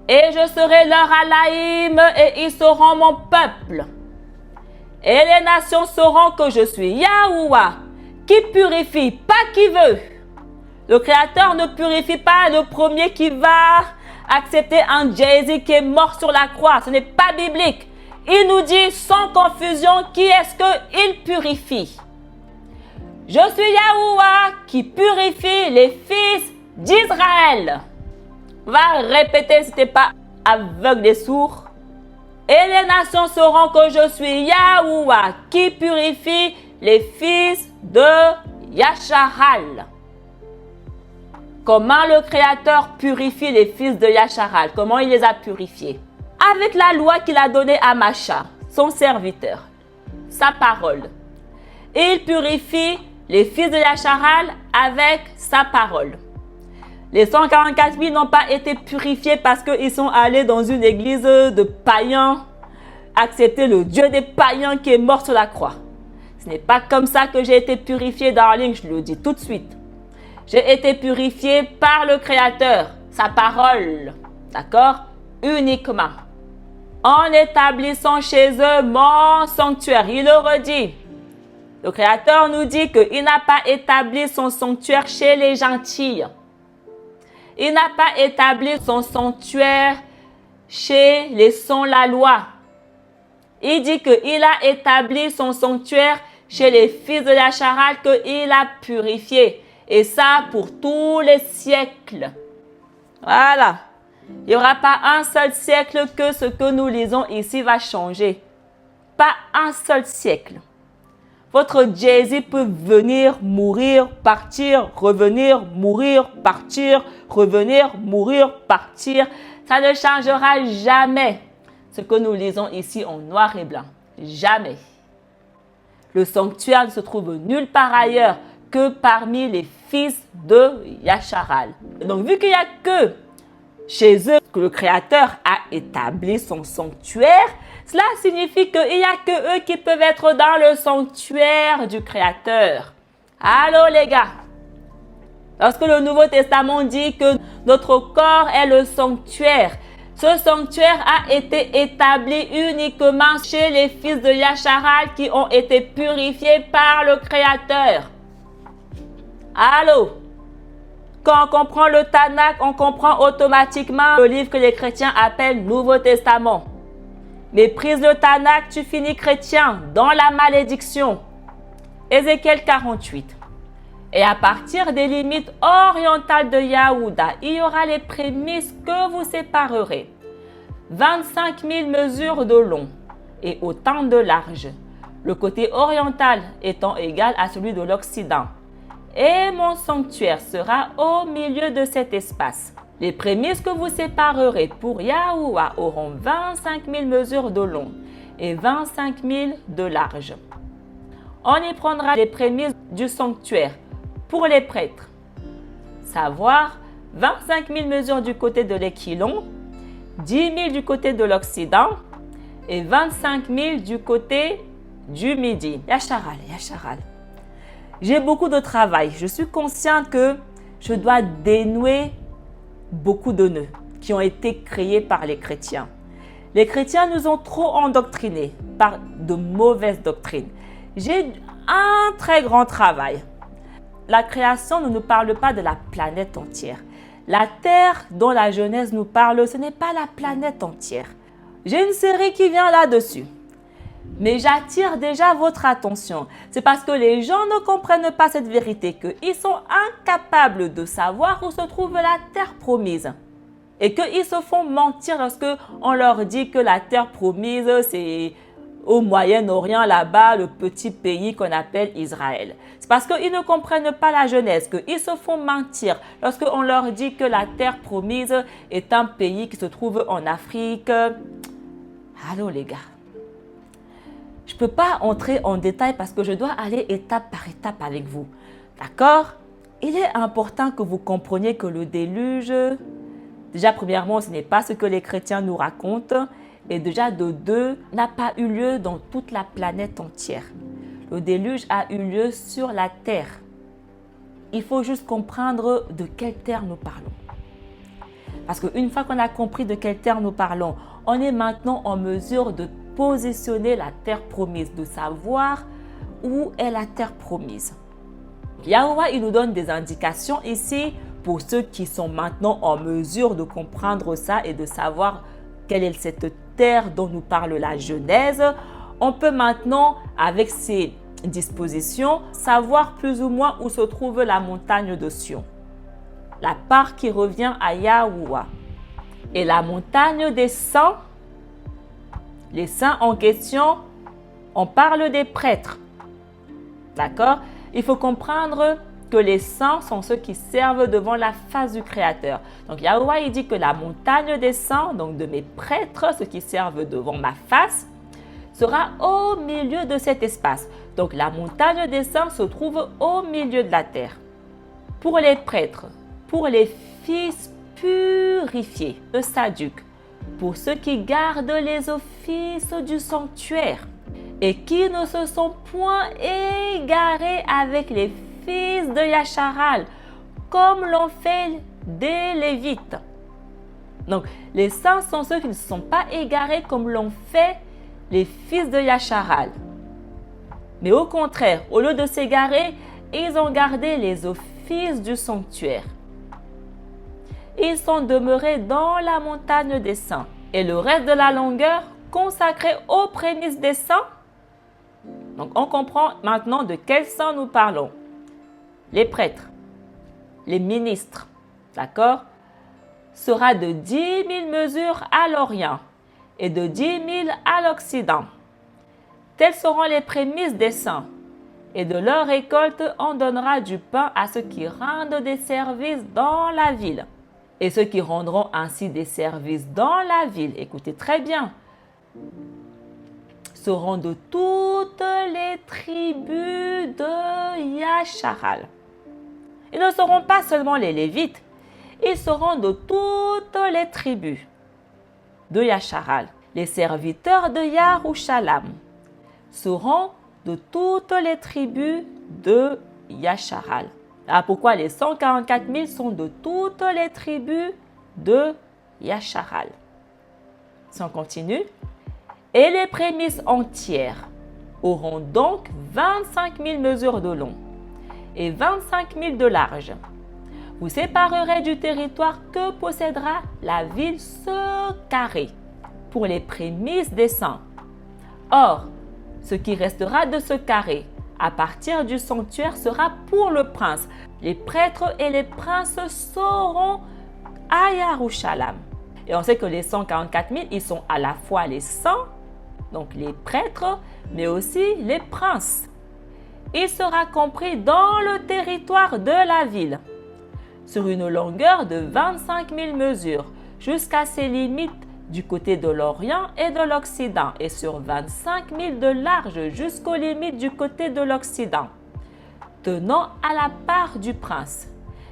Et je serai leur Alaïm et ils seront mon peuple. Et les nations sauront que je suis Yahuwah, qui purifie, pas qui veut. Le Créateur ne purifie pas le premier qui va accepter un Jay-Z qui est mort sur la croix. Ce n'est pas biblique. Il nous dit sans confusion qui est-ce qu'il purifie. Je suis Yahuwah qui purifie les fils d'Israël. Va répéter si tu n'es pas aveugle et sourd. Et les nations sauront que je suis Yahuwah qui purifie les fils de Yasharal. Comment le Créateur purifie les fils de Yasharal? Comment il les a purifiés? Avec la loi qu'il a donnée à Macha, son serviteur, sa parole. Et il purifie les fils de Yasharal avec sa parole. Les 144 000 n'ont pas été purifiés parce qu'ils sont allés dans une église de païens, accepter le Dieu des païens qui est mort sur la croix. Ce n'est pas comme ça que j'ai été purifié, darling, je le dis tout de suite. J'ai été purifié par le Créateur, sa parole, d'accord? Uniquement. En établissant chez eux mon sanctuaire, il le redit. Le Créateur nous dit qu'il n'a pas établi son sanctuaire chez les gentils. Il n'a pas établi son sanctuaire chez les sans-la-loi. Il dit qu'il a établi son sanctuaire chez les fils de Yasharal qu'il a purifié. Et ça pour tous les siècles. Voilà. Il n'y aura pas un seul siècle que ce que nous lisons ici va changer. Pas un seul siècle. Votre Jay-Z peut venir, mourir, partir, revenir, mourir, partir, revenir, mourir, partir. Ça ne changera jamais ce que nous lisons ici en noir et blanc. Jamais. Le sanctuaire ne se trouve nulle part ailleurs que parmi les fils de Yasharal. Donc, vu qu'il n'y a que chez eux que le Créateur a établi son sanctuaire, cela signifie qu'il n'y a que eux qui peuvent être dans le sanctuaire du Créateur. Allô les gars? Lorsque le Nouveau Testament dit que notre corps est le sanctuaire, ce sanctuaire a été établi uniquement chez les fils de Yasharal qui ont été purifiés par le Créateur. Allô? Quand on comprend le Tanakh, on comprend automatiquement le livre que les chrétiens appellent Nouveau Testament. Méprise le Tanakh, tu finis chrétien dans la malédiction. Ézéchiel 48. Et à partir des limites orientales de Yahuda, il y aura les prémices que vous séparerez. 25 000 mesures de long et autant de large. Le côté oriental étant égal à celui de l'Occident. Et mon sanctuaire sera au milieu de cet espace. Les prémices que vous séparerez pour Yahuwah auront 25 000 mesures de long et 25 000 de large. On y prendra les prémices du sanctuaire pour les prêtres, savoir 25 000 mesures du côté de l'Équilon, 10 000 du côté de l'Occident et 25 000 du côté du Midi. Yasharal, Yasharal. J'ai beaucoup de travail. Je suis consciente que je dois dénouer beaucoup de nœuds qui ont été créés par les chrétiens. Les chrétiens nous ont trop endoctrinés par de mauvaises doctrines. J'ai un très grand travail. La création ne nous parle pas de la planète entière. La terre dont la Genèse nous parle, ce n'est pas la planète entière. J'ai une série qui vient là-dessus. Mais j'attire déjà votre attention. C'est parce que les gens ne comprennent pas cette vérité qu'ils sont incapables de savoir où se trouve la terre promise. Et qu'ils se font mentir lorsque on leur dit que la terre promise, c'est au Moyen-Orient, là-bas, le petit pays qu'on appelle Israël. C'est parce qu'ils ne comprennent pas la Genèse, qu'ils se font mentir lorsqu'on leur dit que la terre promise est un pays qui se trouve en Afrique. Allô les gars. Je ne peux pas entrer en détail parce que je dois aller étape par étape avec vous. D'accord? Il est important que vous compreniez que le déluge, déjà premièrement, ce n'est pas ce que les chrétiens nous racontent. Et déjà de deux, n'a pas eu lieu dans toute la planète entière. Le déluge a eu lieu sur la terre. Il faut juste comprendre de quelle terre nous parlons. Parce qu'une fois qu'on a compris de quelle terre nous parlons, on est maintenant en mesure de positionner la terre promise, de savoir où est la terre promise. Yahuwah, il nous donne des indications ici pour ceux qui sont maintenant en mesure de comprendre ça et de savoir quelle est cette terre dont nous parle la Genèse. On peut maintenant, avec ces dispositions, savoir plus ou moins où se trouve la montagne de Sion, la part qui revient à Yahuwah. Et la montagne des saints, les saints en question, on parle des prêtres. D'accord? Il faut comprendre que les saints sont ceux qui servent devant la face du Créateur. Donc Yahuwah, il dit que la montagne des saints, donc de mes prêtres, ceux qui servent devant ma face, sera au milieu de cet espace. Donc la montagne des saints se trouve au milieu de la terre. Pour les prêtres, pour les fils purifiés de Saduc, pour ceux qui gardent les offices du sanctuaire et qui ne se sont point égarés avec les fils de Yacharal, comme l'ont fait des Lévites. Donc, les saints sont ceux qui ne se sont pas égarés comme l'ont fait les fils de Yacharal. Mais au contraire, au lieu de s'égarer, ils ont gardé les offices du sanctuaire. Ils sont demeurés dans la montagne des saints. Et le reste de la longueur consacré aux prémices des saints. Donc, on comprend maintenant de quels saints nous parlons. Les prêtres, les ministres, d'accord, sera de 10 000 mesures à l'Orient et de 10 000 à l'Occident. Telles seront les prémices des saints. Et de leur récolte, on donnera du pain à ceux qui rendent des services dans la ville. Et ceux qui rendront ainsi des services dans la ville, écoutez très bien, seront de toutes les tribus de Yacharal. Ils ne seront pas seulement les Lévites, ils seront de toutes les tribus de Yacharal. Les serviteurs de Yarushalam seront de toutes les tribus de Yacharal. Alors pourquoi les 144 000 sont de toutes les tribus de Yacharal? Si on continue. Et les prémices entières auront donc 25 000 mesures de long et 25 000 de large. Vous séparerez du territoire que possédera la ville ce carré pour les prémices des saints. Or, ce qui restera de ce carré à partir du sanctuaire sera pour le prince. Les prêtres et les princes seront à Yarushalam. Et on sait que les 144 000, ils sont à la fois les saints, donc les prêtres, mais aussi les princes. Il sera compris dans le territoire de la ville, sur une longueur de 25 000 mesures, jusqu'à ses limites du côté de l'Orient et de l'Occident, et sur 25 000 de large jusqu'aux limites du côté de l'Occident, tenant à la part du prince.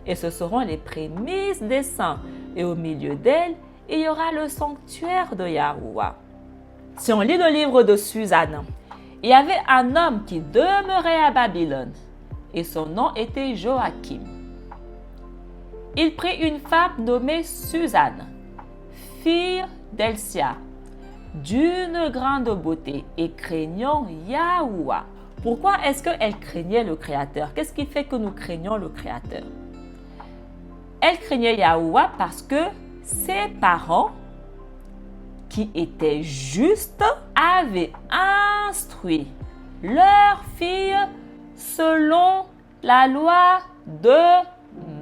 Et ce seront les prémices des saints, et au milieu d'elles, il y aura le sanctuaire de Yahuwah. Si on lit le livre de Suzanne, il y avait un homme qui demeurait à Babylone, et son nom était Joachim. Il prit une femme nommée Suzanne, fille d'Elsia, d'une grande beauté et craignant Yahuwah. Pourquoi est-ce qu'elle craignait le Créateur? Qu'est-ce qui fait que nous craignons le Créateur? Elle craignait Yahuwah parce que ses parents qui étaient justes avaient instruit leurs filles selon la loi de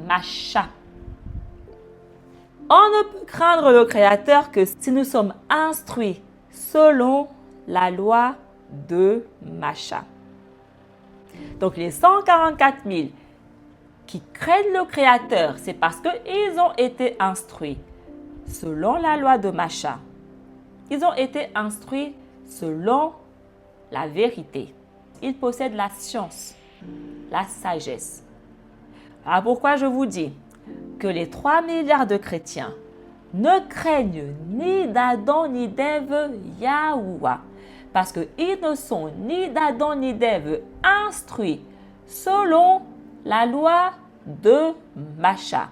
Macha. On ne peut craindre le Créateur que si nous sommes instruits selon la loi de Macha. Donc les 144 000 qui craignent le Créateur, c'est parce qu'ils ont été instruits selon la loi de Macha. Ils ont été instruits selon la vérité. Ils possèdent la science, la sagesse. Alors pourquoi je vous dis que les 3 milliards de chrétiens ne craignent ni d'Adam ni d'Ève Yahuwah, parce qu'ils ne sont ni d'Adam ni d'Ève instruits selon la loi de Macha.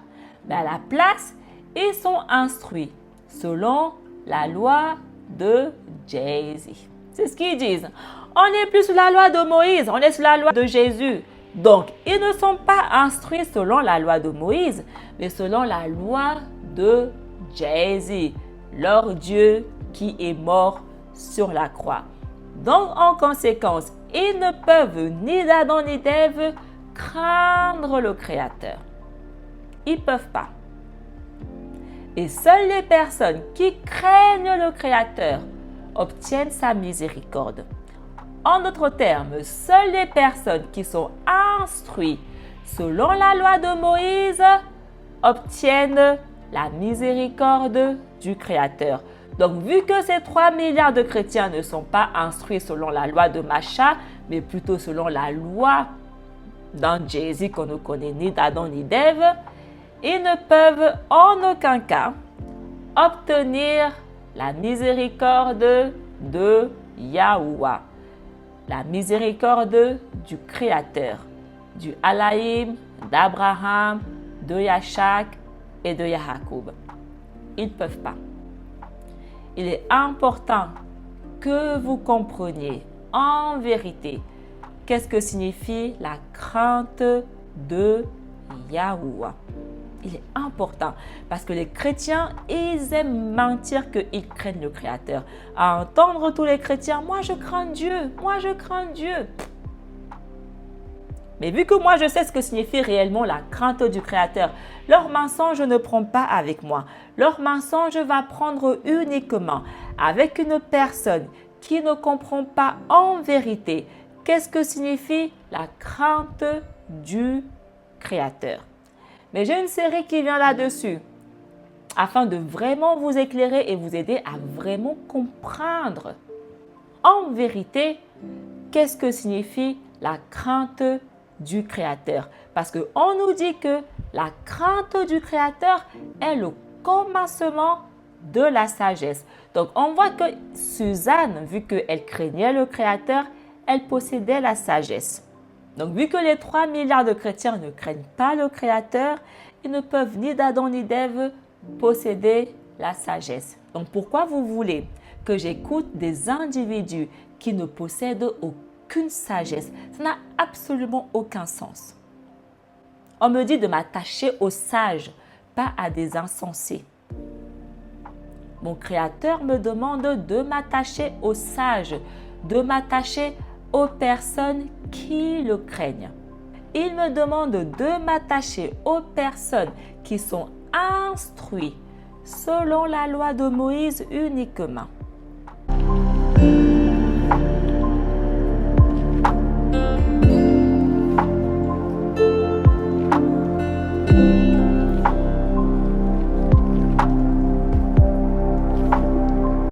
Mais à la place, ils sont instruits selon la loi de Jésus. C'est ce qu'ils disent. On n'est plus sous la loi de Moïse, on est sous la loi de Jésus. Donc, ils ne sont pas instruits selon la loi de Moïse, mais selon la loi de Jésus, leur Dieu qui est mort sur la croix. Donc, en conséquence, ils ne peuvent ni d'Adam ni d'Ève craindre le Créateur. Ils ne peuvent pas. Et seules les personnes qui craignent le Créateur obtiennent sa miséricorde. En d'autres termes, seules les personnes qui sont instruites selon la loi de Moïse obtiennent la miséricorde du Créateur. Donc, vu que ces 3 milliards de chrétiens ne sont pas instruits selon la loi de Macha, mais plutôt selon la loi dans Jésus qu'on ne connaît ni d'Adam ni d'Ève, ils ne peuvent en aucun cas obtenir la miséricorde de Yahuwah, la miséricorde du Créateur, du Elohim, d'Abraham, de Yachak et de Yahakoub. Ils ne peuvent pas. Il est important que vous compreniez en vérité qu'est-ce que signifie la crainte de Yahuwah. Il est important parce que les chrétiens, ils aiment mentir qu'ils craignent le Créateur. À entendre tous les chrétiens, moi je crains Dieu, moi je crains Dieu. Mais vu que moi je sais ce que signifie réellement la crainte du Créateur, leur mensonge ne prend pas avec moi. Leur mensonge va prendre uniquement avec une personne qui ne comprend pas en vérité qu'est-ce que signifie la crainte du Créateur. Mais j'ai une série qui vient là-dessus afin de vraiment vous éclairer et vous aider à vraiment comprendre en vérité qu'est-ce que signifie la crainte du Créateur. Parce qu'on nous dit que la crainte du Créateur est le commencement de la sagesse. Donc, on voit que Suzanne, vu qu'elle craignait le Créateur, elle possédait la sagesse. Donc, vu que les 3 milliards de chrétiens ne craignent pas le Créateur, ils ne peuvent ni d'Adam ni d'Ève posséder la sagesse. Donc, pourquoi vous voulez que j'écoute des individus qui ne possèdent aucune sagesse? Ça n'a absolument aucun sens. On me dit de m'attacher aux sages, pas à des insensés. Mon Créateur me demande de m'attacher aux sages, de m'attacher aux personnes qui le craignent. Il me demande de m'attacher aux personnes qui sont instruites selon la loi de Moïse uniquement.